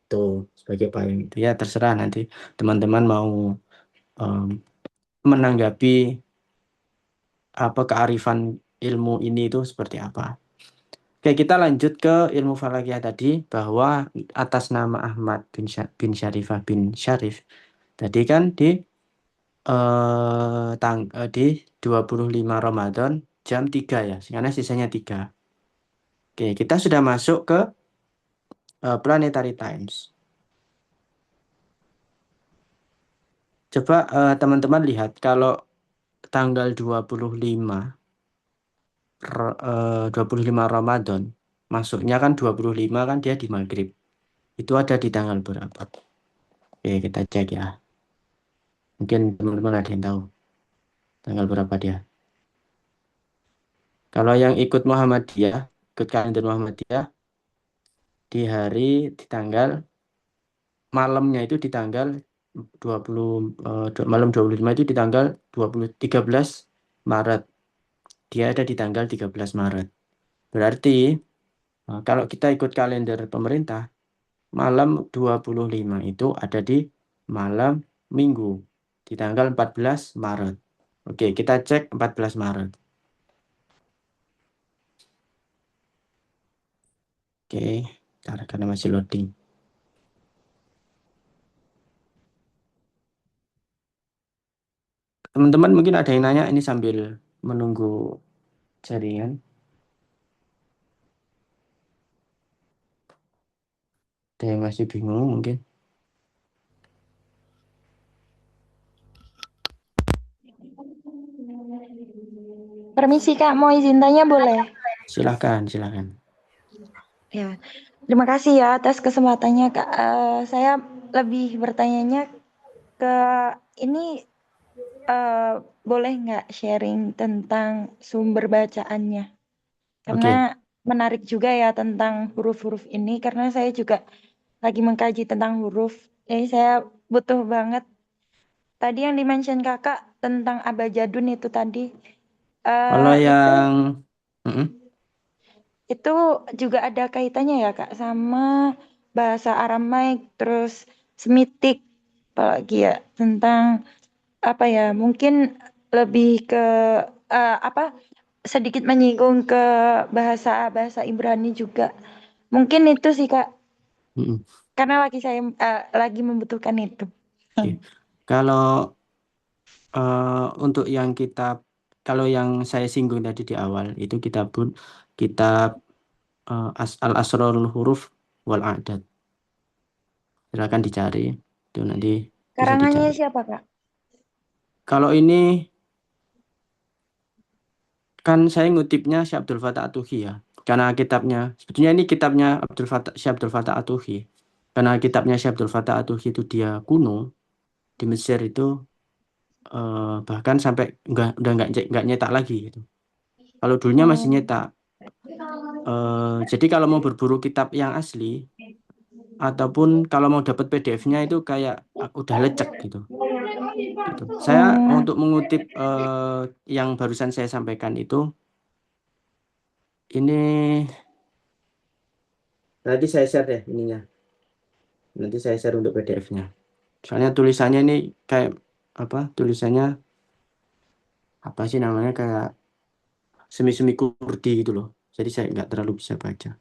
Tuh sebagai payung itu ya terserah nanti teman-teman mau em, menanggapi apa kearifan ilmu ini itu seperti apa. Oke, kita lanjut ke ilmu falakiyah tadi bahwa atas nama Ahmad bin Syarifah bin Syarif tadi kan di 25 Ramadan jam 3 ya, karena sisanya 3. Oke, kita sudah masuk ke Planetary Times. Coba teman-teman lihat kalau tanggal 25 Ramadan masuknya kan 25 kan dia di maghrib. Itu ada di tanggal berapa? Oke, kita cek ya. Mungkin teman-teman ada yang tahu tanggal berapa dia. Kalau yang ikut Muhammadiyah, ikut kalender Muhammadiyah di tanggal malamnya itu di tanggal 20 malam 25 itu di tanggal 13 Maret. Dia ada di tanggal 13 Maret. Berarti kalau kita ikut kalender pemerintah, malam 25 itu ada di malam Minggu di tanggal 14 Maret. Oke, kita cek 14 Maret. Oke, karena masih loading. Teman-teman mungkin ada yang nanya ini sambil menunggu jaringan. Ada yang masih bingung mungkin? Permisi Kak, mau izin tanya boleh? Silahkan, silahkan. Ya, terima kasih ya atas kesempatannya Kak. Saya lebih bertanyanya ke ini boleh nggak sharing tentang sumber bacaannya? Karena Oke, menarik juga ya tentang huruf-huruf ini karena saya juga lagi mengkaji tentang huruf. Jadi saya butuh banget tadi yang dimention Kakak tentang abajadun itu tadi. kalau Itu yang mm-mm. itu juga ada kaitannya ya Kak sama bahasa Aramaik terus Semitik apalagi ya tentang apa ya mungkin lebih ke apa sedikit menyinggung ke bahasa bahasa Ibrani juga. Mungkin itu sih Kak Mm-mm. karena lagi membutuhkan itu. Oke. Kalau untuk yang kitab, kalau yang saya singgung tadi di awal itu kitab Al-Asrarul Huruf wal A'dad. Silakan dicari, itu nanti bisa Karangannya dicari. siapa Kak? Kalau ini kan saya ngutipnya Syekh Abdul Fattah Atuhi ya, karena kitabnya sebetulnya ini kitabnya Syekh Abdul Fattah Atuhi. Karena kitabnya Syekh Abdul Fattah Atuhi itu dia kuno di Mesir itu, bahkan sampai udah nggak nyetak lagi gitu. Kalau dulunya masih Oh, nyetak. Jadi kalau mau berburu kitab yang asli ataupun kalau mau dapat PDF-nya itu kayak udah lecek gitu. Gitu. Saya oh, untuk mengutip yang barusan saya sampaikan itu, ini nanti saya share deh ininya. Nanti saya share untuk PDF-nya. Soalnya tulisannya ini kayak apa? Tulisannya apa sih namanya kayak semi-semi Kurdi gitu loh. Jadi saya nggak terlalu bisa baca.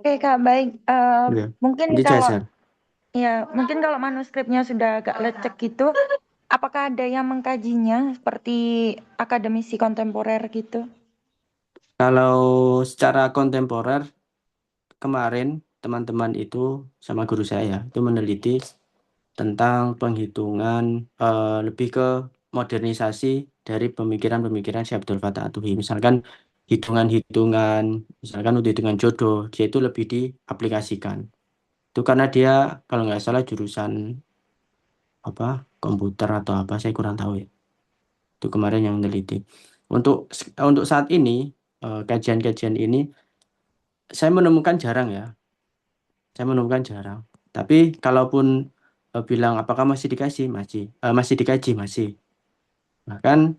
oke Kak baik. Gitu ya. Mungkin Nanti saya kalau share. ya mungkin kalau manuskripnya sudah agak lecek gitu, apakah ada yang mengkajinya seperti akademisi kontemporer gitu? Kalau secara kontemporer kemarin teman-teman itu sama guru saya itu meneliti tentang penghitungan, lebih ke modernisasi dari pemikiran-pemikiran Syekh Abdul Fattah Atuhi. Misalkan hitungan-hitungan, misalkan untuk hitungan jodoh, dia itu lebih diaplikasikan. Itu karena dia kalau nggak salah jurusan apa komputer atau apa, saya kurang tahu ya. Itu kemarin yang meneliti. Untuk saat ini kajian-kajian ini saya menemukan jarang ya. Saya menemukan jarang. Tapi kalaupun bilang apakah masih dikasih, masih dikaji, masih. Bahkan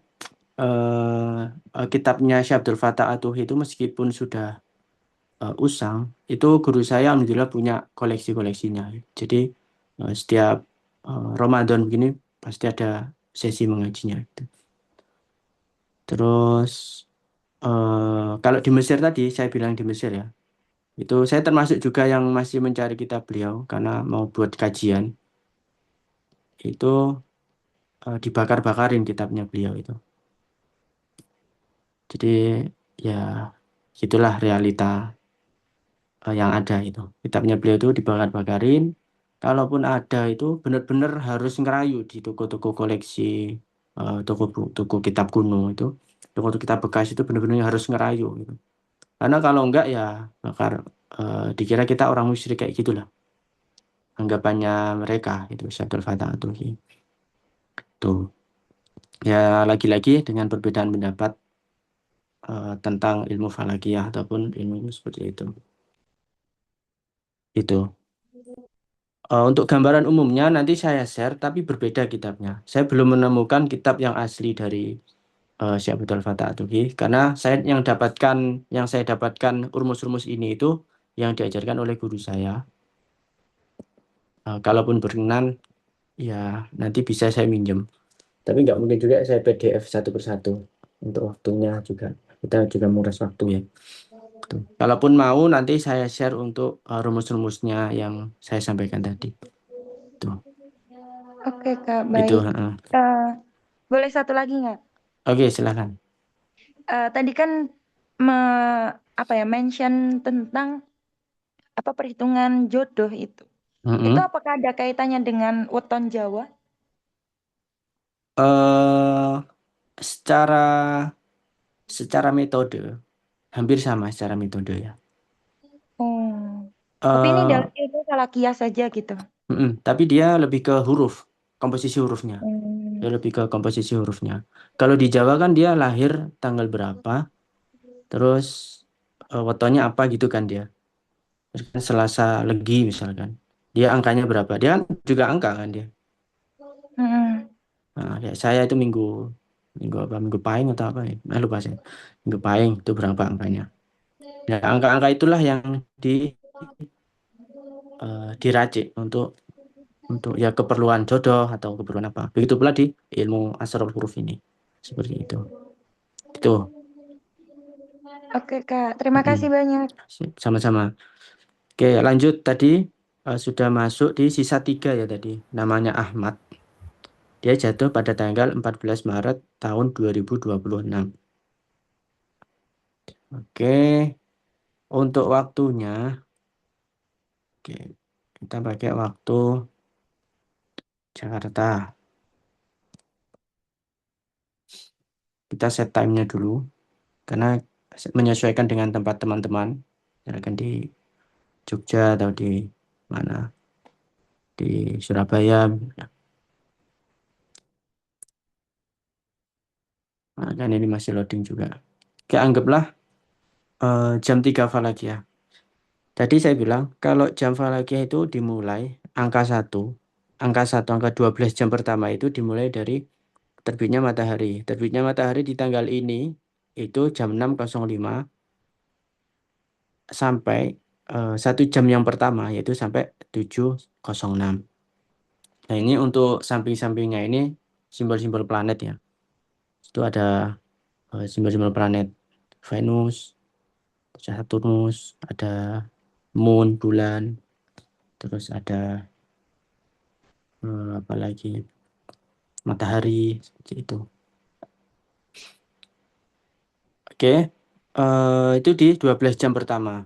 kitabnya Syekh Abdul Fattah Atuhi itu meskipun sudah usang, itu guru saya alhamdulillah punya koleksi-koleksinya. Jadi setiap Ramadan begini pasti ada sesi mengajinya. Gitu. Terus kalau di Mesir tadi saya bilang di Mesir ya, itu saya termasuk juga yang masih mencari kitab beliau karena mau buat kajian. Itu dibakar-bakarin kitabnya beliau itu. Jadi ya itulah realita yang ada itu. Kitabnya beliau itu dibakar-bakarin. Kalaupun ada itu benar-benar harus ngerayu di toko-toko koleksi, toko kitab kuno itu, toko-toko kitab bekas itu benar-benar harus ngerayu gitu. Karena kalau enggak ya bakar, dikira kita orang musyrik kayak gitulah anggapannya mereka itu Syaikhul Fatah tuh. Ya lagi-lagi dengan perbedaan pendapat tentang ilmu falakiyah ataupun ilmu seperti itu. Itu. Untuk gambaran umumnya nanti saya share, tapi berbeda kitabnya. Saya belum menemukan kitab yang asli dari Syekh Abdul Fattah Atuhi, karena yang saya dapatkan rumus-rumus ini itu yang diajarkan oleh guru saya. Kalaupun berkenan, ya nanti bisa saya minjem. Tapi nggak mungkin juga saya PDF satu persatu. Untuk waktunya juga, kita juga menguras waktu ya. Tuh. Kalaupun mau nanti saya share untuk rumus-rumusnya yang saya sampaikan tadi. Tuh. Oke Kak Itu. baik. Eh, boleh satu lagi nggak? Oke, silakan. Tadi kan me, apa ya mention tentang perhitungan jodoh itu Mm-mm. apakah ada kaitannya dengan weton Jawa? eh secara secara metode hampir sama secara metode ya. Oh, tapi ini eh dalam ilmu falakiyah saja gitu. tapi dia lebih ke huruf, komposisi hurufnya. Hmm. Dia lebih ke komposisi hurufnya. Kalau di Jawa kan dia lahir tanggal berapa, terus wetonnya apa gitu kan dia. Terus kan Selasa Legi misalkan. Dia angkanya berapa? Dia kan juga angka kan dia. Hmm. Nah, kayak saya itu minggu minggu apa? Minggu Pahing atau apa ya? Lupa saya. Minggu Pahing itu berapa angkanya? Nah, angka-angka itulah yang diracik untuk ya keperluan jodoh atau keperluan apa. Begitu pula di ilmu asrul huruf ini. Seperti itu. Itu. Oke Kak, terima Mm-mm. kasih banyak. Sip, sama-sama. Oke, lanjut tadi sudah masuk di sisa 3 ya tadi. Namanya Ahmad. Dia jatuh pada tanggal 14 Maret tahun 2026. Oke, untuk waktunya, oke, kita pakai waktu Jakarta. Kita set time-nya dulu, karena menyesuaikan dengan tempat teman-teman. Misalkan di Jogja atau di mana, di Surabaya. Nah, kan ini masih loading juga. Oke, anggaplah jam 3 Falakiyah. Tadi saya bilang, kalau jam Falakiyah itu dimulai angka 12 jam pertama itu dimulai dari terbitnya matahari. Terbitnya matahari di tanggal ini itu jam 6.05 sampai 1 jam yang pertama yaitu sampai 7.06. Nah, ini untuk samping-sampingnya ini simbol-simbol planet ya. Itu ada simbol-simbol planet Venus, Saturnus, ada Moon, bulan, terus ada apa lagi? Matahari seperti itu. Oke, itu di 12 jam pertama.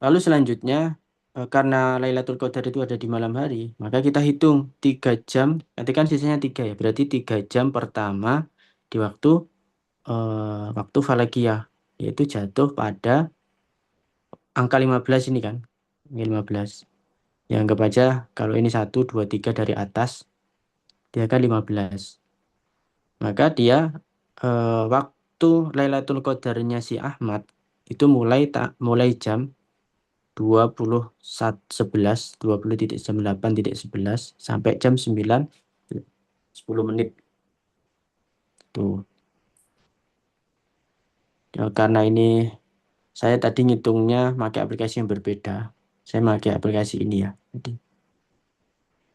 Lalu selanjutnya, karena Lailatul Qadar itu ada di malam hari, maka kita hitung 3 jam, nanti kan sisanya 3 ya, berarti 3 jam pertama di waktu Falakiyah, yaitu jatuh pada angka 15 ini kan, ini 15. Ya anggap aja kalau ini 1, 2, 3 dari atas, dia kan 15. Maka dia waktu Lailatul Qadarnya si Ahmad itu mulai jam 20.11 sampai jam 9.10 tuh. Ya, karena ini saya tadi ngitungnya pakai aplikasi yang berbeda. Saya pakai aplikasi ini ya. Jadi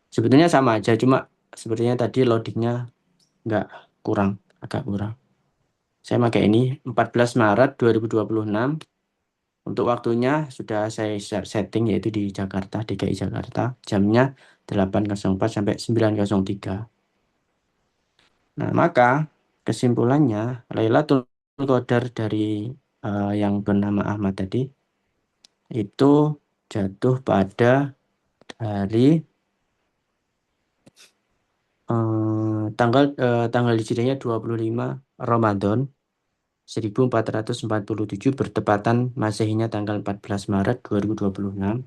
sebetulnya sama aja, cuma sepertinya tadi loadingnya nggak agak kurang. Saya pakai ini 14 Maret 2026. Untuk waktunya sudah saya setting yaitu di Jakarta, DKI Jakarta, jamnya 8.04 sampai 9.03. Nah, maka kesimpulannya Lailatul Qadar dari yang bernama Ahmad tadi itu jatuh pada hari tanggal hijriahnya 25 Ramadan 1447 bertepatan Masehinya tanggal 14 Maret 2026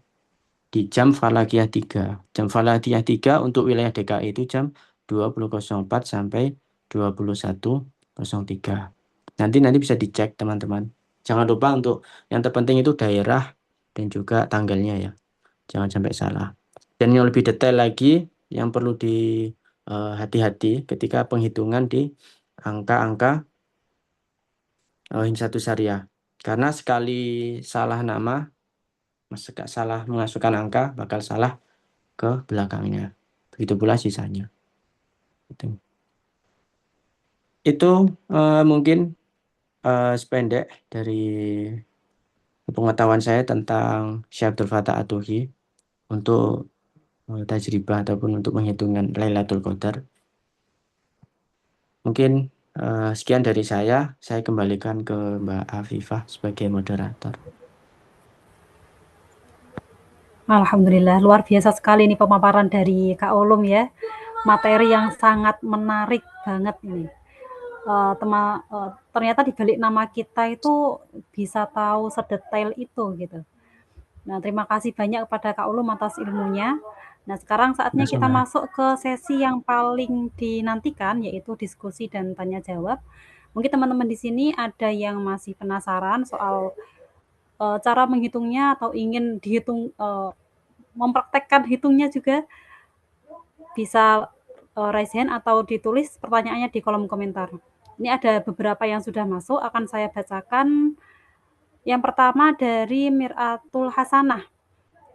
di jam Falakiyah 3. Jam Falakiyah 3 untuk wilayah DKI itu jam 20.04 sampai 21.03. Nanti bisa dicek teman-teman. Jangan lupa untuk yang terpenting itu daerah dan juga tanggalnya ya. Jangan sampai salah. Dan yang lebih detail lagi yang perlu di hati-hati ketika penghitungan di angka-angka Himsatu Syariah. Karena sekali salah nama, salah memasukkan angka, bakal salah ke belakangnya. Begitu pula sisanya. Itu mungkin sependek dari pengetahuan saya tentang Syekh Abdul Fattah Atuhi untuk tajribah ataupun untuk penghitungan Lailatul Qadar. Mungkin sekian dari saya kembalikan ke Mbak Afifah sebagai moderator. Alhamdulillah, luar biasa sekali nih pemaparan dari Kak Ulum ya. Materi yang sangat menarik banget ini. Ternyata di balik nama kita itu bisa tahu sedetail itu gitu. Nah, terima kasih banyak kepada Kak Ulum atas ilmunya. Nah, sekarang saatnya kita Sama-sama. masuk ke sesi yang paling dinantikan, yaitu diskusi dan tanya jawab. Mungkin teman-teman di sini ada yang masih penasaran soal cara menghitungnya atau ingin dihitung, mempraktekkan hitungnya juga, bisa raise hand atau ditulis pertanyaannya di kolom komentar. Ini ada beberapa yang sudah masuk, akan saya bacakan. Yang pertama dari Miratul Hasanah.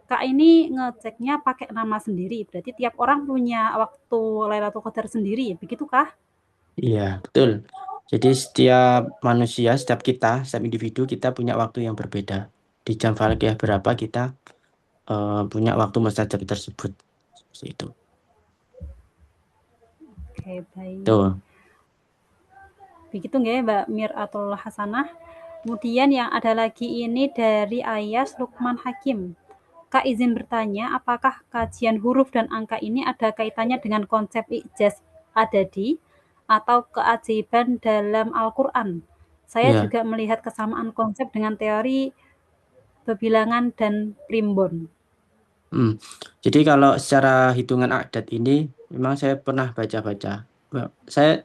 Kak ini ngeceknya pakai nama sendiri, berarti tiap orang punya waktu Lailatul Qadar sendiri, begitukah? Iya, betul. Jadi setiap manusia, setiap kita, setiap individu kita punya waktu yang berbeda. Di jam falakiyah berapa kita punya waktu mustajab tersebut. Seperti itu. Oke, baik. Tuh. Begitu nggak ya Mbak Miratul Hasanah? Kemudian yang ada lagi ini dari Ayas Lukman Hakim. Kak izin bertanya, apakah kajian huruf dan angka ini ada kaitannya dengan konsep ijaz adadi atau keajaiban dalam Al-Quran? Saya Ya. juga melihat kesamaan konsep dengan teori bebilangan dan primbon. Jadi kalau secara hitungan adat ini, memang saya pernah baca-baca. Saya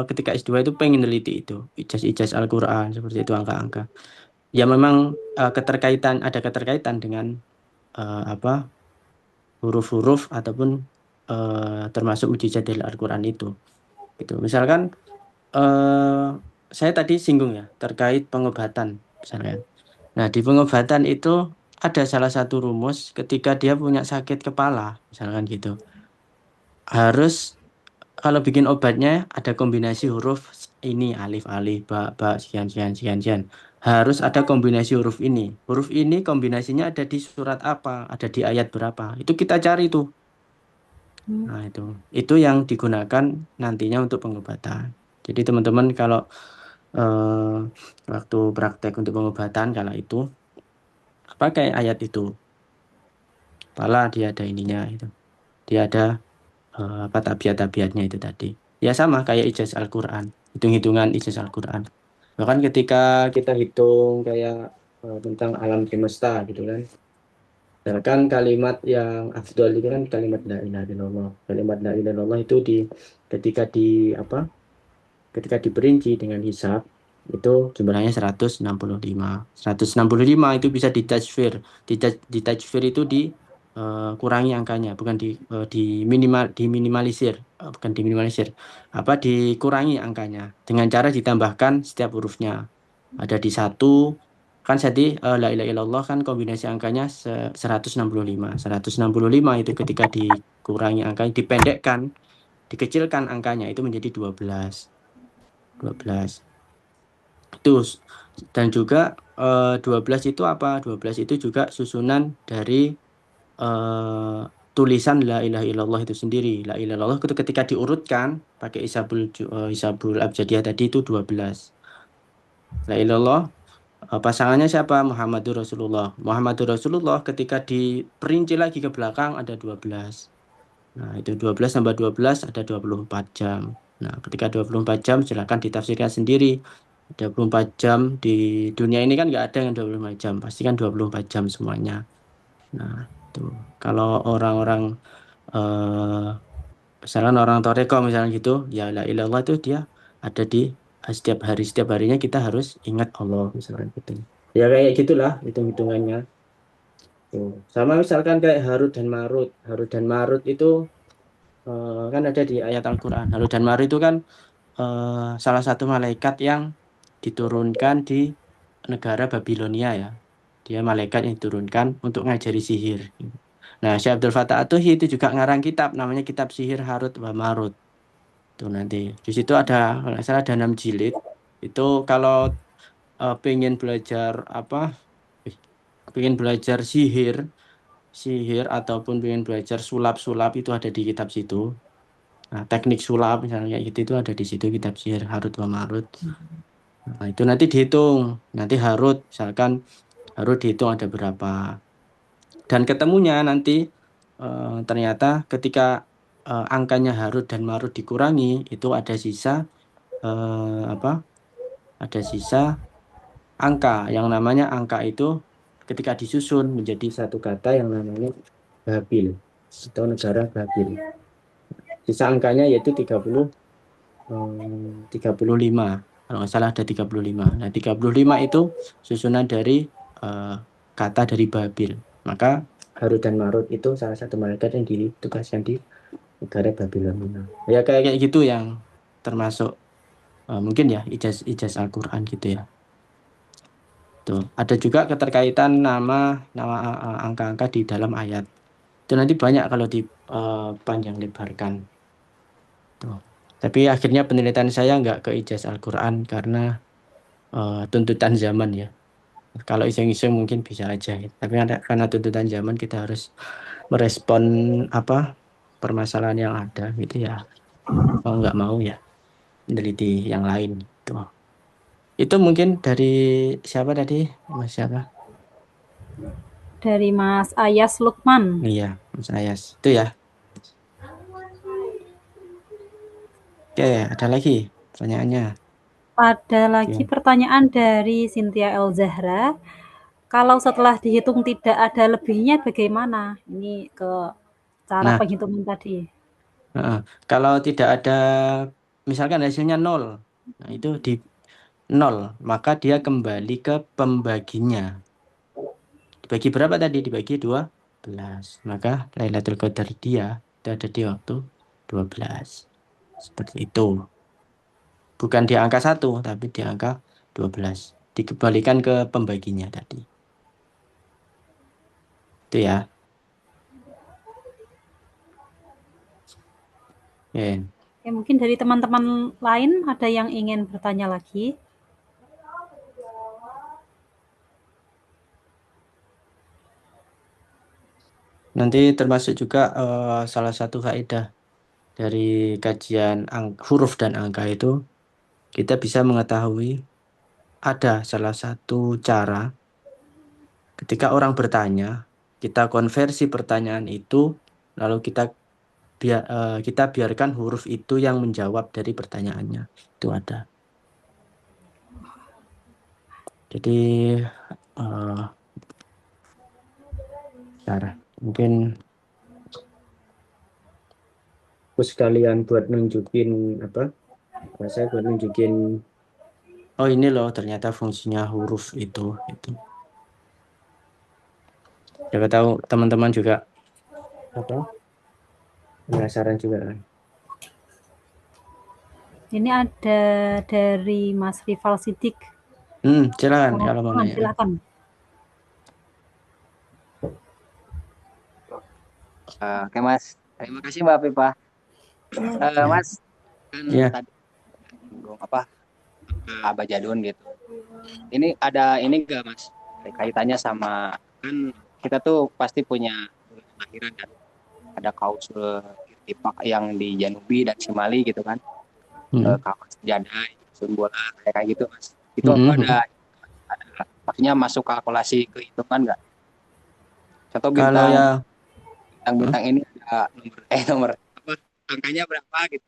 ketika S2 itu pengen neliti itu, ijaz-ijaz Al-Quran, seperti itu angka-angka. Ya memang ada keterkaitan dengan apa huruf-huruf ataupun termasuk mujizat dari Al-Quran itu. Gitu. Misalkan saya tadi singgung ya terkait pengobatan misalnya. Nah, di pengobatan itu ada salah satu rumus ketika dia punya sakit kepala, misalkan gitu. Harus kalau bikin obatnya ada kombinasi huruf ini alif alif ba ba sekian sekian sekian sekian. Harus ada kombinasi huruf ini. Huruf ini kombinasinya ada di surat apa, ada di ayat berapa. Itu kita cari tuh. Nah, itu yang digunakan nantinya untuk pengobatan. Jadi teman-teman kalau waktu praktek untuk pengobatan kala itu pakai ayat itu. Pala dia ada ininya itu. Dia ada apa tabiat-tabiatnya itu tadi. Ya sama kayak ijaz Al-Qur'an, hitung-hitungan ijaz Al-Qur'an. Bahkan ketika kita hitung kayak tentang alam semesta gitu kan. Misalkan kalimat yang afdol itu kan kalimat la ilaha illallah. Kalimat la ilaha illallah itu ketika di apa? Ketika diperinci dengan hisab itu jumlahnya 165. 165 itu bisa ditajfir. Ditajfir itu kurangi angkanya, bukan diminimalisir, bukan diminimalisir. Dikurangi angkanya dengan cara ditambahkan setiap hurufnya. Ada di satu kan jadi la ilaha illallah kan kombinasi angkanya 165. 165 itu ketika dikurangi angkanya dipendekkan, dikecilkan angkanya itu menjadi 12. 12 itu dan juga 12 itu apa? 12 itu juga susunan dari tulisan la ilaha illallah itu sendiri. La ilaha illallah itu ketika diurutkan pakai hisabul abjadiyah tadi itu 12. La ilaha illallah pasangannya siapa? Muhammadur Rasulullah. Muhammadur Rasulullah ketika diperinci lagi ke belakang ada 12. Nah, itu 12 tambah 12 ada 24 jam. Nah, ketika 24 jam silakan ditafsirkan sendiri. 24 jam di dunia ini kan nggak ada yang 24 jam, pasti kan 24 jam semuanya. Nah, tuh kalau orang-orang misalkan orang Toreko misalnya gitu, ya la ilallah itu dia ada di setiap harinya kita harus ingat Allah misalkan gitu. Ya kayak gitulah hitung-hitungannya. Tuh. Sama misalkan kayak Harut dan Marut. Harut dan Marut itu kan ada di ayat Al-Quran. Harut dan Marut itu kan salah satu malaikat yang diturunkan di negara Babilonia ya. Dia malaikat yang diturunkan untuk ngajari sihir. Nah, Syekh Abdul Fattah Atuhi itu juga ngarang kitab namanya Kitab Sihir Harut wa Marut. Tuh nanti di situ ada kalau nggak salah ada 6 jilid. Itu kalau pengen belajar pengen belajar sihir ataupun pengen belajar sulap-sulap itu ada di kitab situ. Nah, teknik sulap misalnya kayak gitu itu ada di situ kitab sihir Harut wa Marut. Nah, itu nanti dihitung. Nanti Harut misalkan Harut dihitung ada berapa. Dan ketemunya nanti ternyata ketika angkanya Harut dan Marut dikurangi, itu ada sisa ada sisa angka. Yang namanya angka itu ketika disusun menjadi satu kata yang namanya Babil atau negara Babil. Sisa angkanya yaitu 35. Kalau nggak salah ada 35. Nah, 35 itu susunan dari kata dari Babil. Maka Harut dan Marut itu salah satu malaikat yang ditugaskan di negara Babilonia. Ya kayak gitu yang termasuk mungkin ya ijaz Al-Qur'an gitu ya. Tuh, ada juga keterkaitan nama angka-angka di dalam ayat. Itu nanti banyak kalau dipanjang lebarkan. Tuh. Tapi akhirnya penelitian saya nggak ke ijaz Al-Qur'an karena tuntutan zaman ya. Kalau iseng-iseng mungkin bisa aja. Tapi karena tuntutan zaman kita harus merespon permasalahan yang ada gitu ya. Kalau nggak mau ya meneliti yang lain. Tuh. Itu mungkin dari siapa tadi? Mas siapa? Dari Mas Ayas Lukman. Iya, Mas Ayas. Itu ya. Oke, ada lagi pertanyaannya. Ada lagi Oke. pertanyaan dari Cynthia El Zahra. Kalau setelah dihitung tidak ada lebihnya bagaimana? Ini ke cara Nah, penghitungan tadi. kalau tidak ada, misalkan hasilnya 0, nah itu di 0, maka dia kembali ke pembaginya. Dibagi berapa tadi? Dibagi 12. Maka Lailatul Qadar dia itu ada di waktu 12. Seperti itu. Bukan di angka 1, tapi di angka 12. Dikembalikan ke pembaginya tadi. Itu ya. Ya. Ya, mungkin dari teman-teman lain ada yang ingin bertanya lagi. Nanti termasuk juga salah satu kaidah dari kajian huruf dan angka itu, kita bisa mengetahui ada salah satu cara ketika orang bertanya, kita konversi pertanyaan itu, lalu kita biarkan huruf itu yang menjawab dari pertanyaannya. Itu ada. Jadi cara mungkin aku sekalian buat nunjukin saya buat nunjukin, oh ini loh ternyata fungsinya huruf itu. Siapa tahu teman-teman juga penasaran juga kan. Ini ada dari Mas Rival Sidik. Silakan kalau mau nanya. Silakan. Oke Mas, terima kasih Mbak Pipa. Mas, kan tadi Abah Jadun gitu. Ini ada ini enggak Mas? Kaitannya sama kan kita tuh pasti punya lahiran kan. Ada kausul irtifak yang di Janubi dan Shimali gitu kan. Kawas Jadai, Sunbola kayak gitu Mas. Itu ada maksudnya masuk kalkulasi kehitungan enggak? Contoh bintang, kalau ya bintang ini ada nomor angkanya berapa gitu.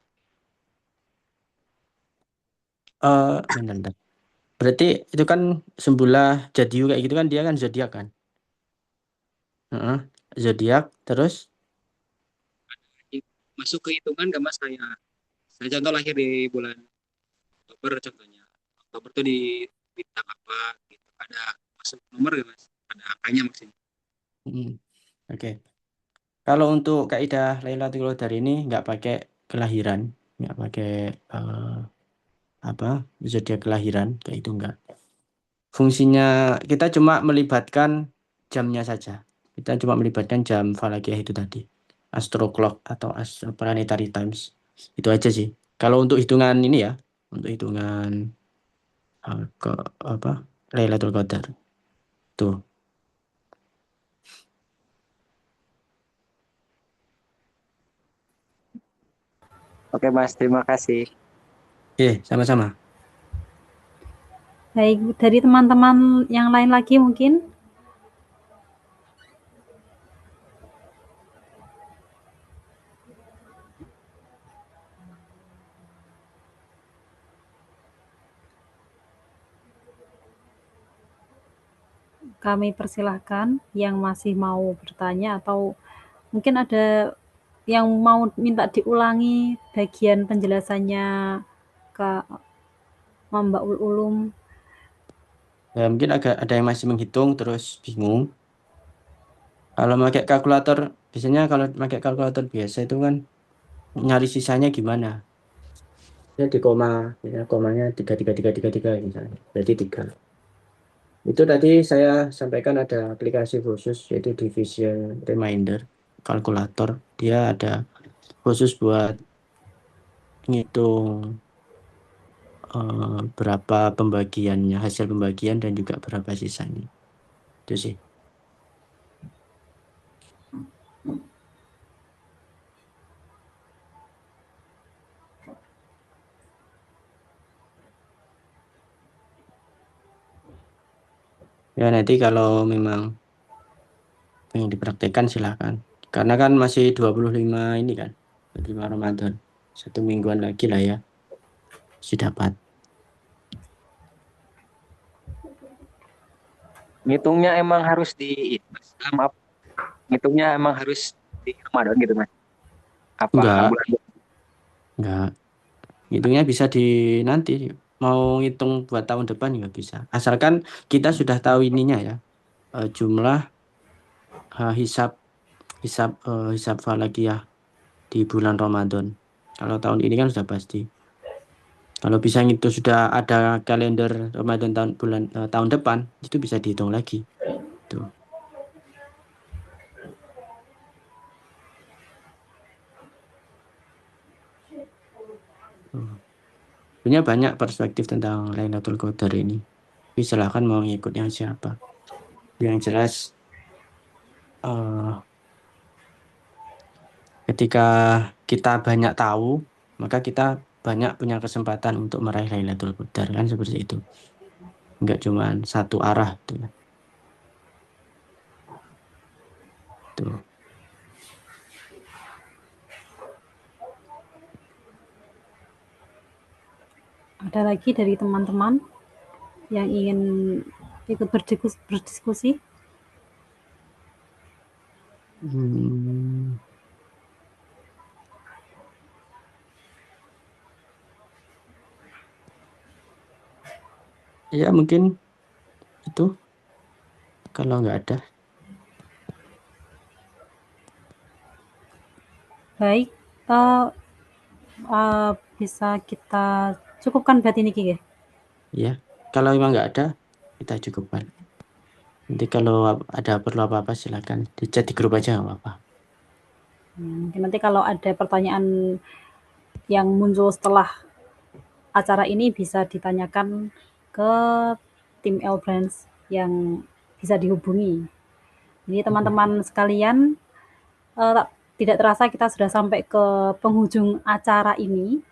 Bentar. Berarti itu kan Sumbulah Jadiu kayak gitu kan, dia kan zodiak kan? Zodiak terus masuk ke hitungan nggak Mas? Saya contoh lahir di bulan Oktober contohnya. Oktober tuh di bintang apa gitu. Ada masuk nomor nggak Mas? Ada angkanya maksudnya. Oke. Kalau untuk kaidah Lailatul Qadar ini nggak pakai kelahiran, nggak pakai zodiak kelahiran, kayak itu enggak. Fungsinya kita cuma melibatkan jamnya saja. Kita cuma melibatkan jam falakiyah itu tadi, astro clock atau planetary times. Itu aja sih. Kalau untuk hitungan ini ya, untuk hitungan Lailatul Qadar. Tuh. Oke Mas, terima kasih. Sama-sama. Baik, dari teman-teman yang lain lagi mungkin. kami persilahkan yang masih mau bertanya atau mungkin ada yang mau minta diulangi bagian penjelasannya Kak Mambaul Ulum. Ya, mungkin ada yang masih menghitung terus bingung. Kalau pakai kalkulator, biasanya kalau pakai kalkulator biasa itu kan nyari sisanya gimana? Ya di koma, ya komanya 3 misalnya, berarti 3. Itu tadi saya sampaikan ada aplikasi khusus yaitu Division Reminder kalkulator. Dia ada khusus buat ngitung berapa pembagiannya, hasil pembagian dan juga berapa sisanya. Itu sih. Ya nanti kalau memang pengen dipraktekkan silahkan. Karena kan masih 25 ini kan, 25 Ramadan. 1 mingguan lagi lah ya, masih dapat. Ngitungnya emang harus di maaf, ngitungnya emang harus di Ramadan gitu Mas? Apa bulan? Enggak. Hitungnya bisa di nanti, mau ngitung buat tahun depan juga bisa. Asalkan kita sudah tahu ininya ya, jumlah hisab falakiyah di bulan Ramadan. Kalau tahun ini kan sudah pasti. Kalau bisa itu sudah ada kalender Ramadan tahun depan, itu bisa dihitung lagi. Tuh. Punya banyak perspektif tentang Lailatul Qadar ini. Tapi silahkan mau ngikutnya siapa. Yang jelas ketika kita banyak tahu, maka kita banyak punya kesempatan untuk meraih Lailatul Qadar, kan seperti itu. Enggak cuma satu arah tuh. Tuh. Ada lagi dari teman-teman yang ingin ikut berdiskusi? Ya mungkin itu kalau nggak ada. Baik, bisa kita cukupkan berarti ini ya? Ya, kalau memang nggak ada, kita cukupkan. Nanti kalau ada perlu apa-apa silakan di chat di grup aja nggak apa-apa. Mungkin nanti kalau ada pertanyaan yang muncul setelah acara ini bisa ditanyakan ke tim L-Brands yang bisa dihubungi. Jadi teman-teman sekalian, tidak terasa kita sudah sampai ke penghujung acara ini.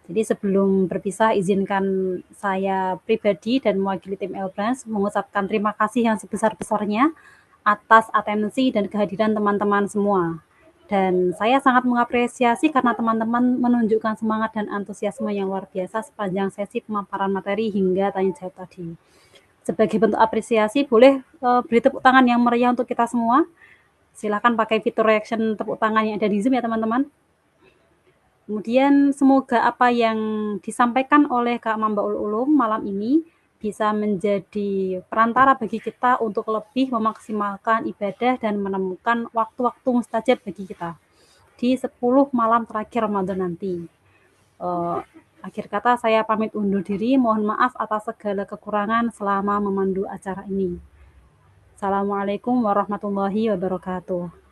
Jadi sebelum berpisah, izinkan saya pribadi dan mewakili tim L-Brands mengucapkan terima kasih yang sebesar-besarnya atas atensi dan kehadiran teman-teman semua. Dan saya sangat mengapresiasi karena teman-teman menunjukkan semangat dan antusiasme yang luar biasa sepanjang sesi pemaparan materi hingga tanya jawab tadi. Sebagai bentuk apresiasi, boleh beri tepuk tangan yang meriah untuk kita semua. Silakan pakai fitur reaction tepuk tangan yang ada di Zoom ya teman-teman. Kemudian semoga apa yang disampaikan oleh Kak Mambaul Ulum malam ini bisa menjadi perantara bagi kita untuk lebih memaksimalkan ibadah dan menemukan waktu-waktu mustajab bagi kita di 10 malam terakhir Ramadan nanti. Akhir kata saya pamit undur diri, mohon maaf atas segala kekurangan selama memandu acara ini. Assalamualaikum warahmatullahi wabarakatuh.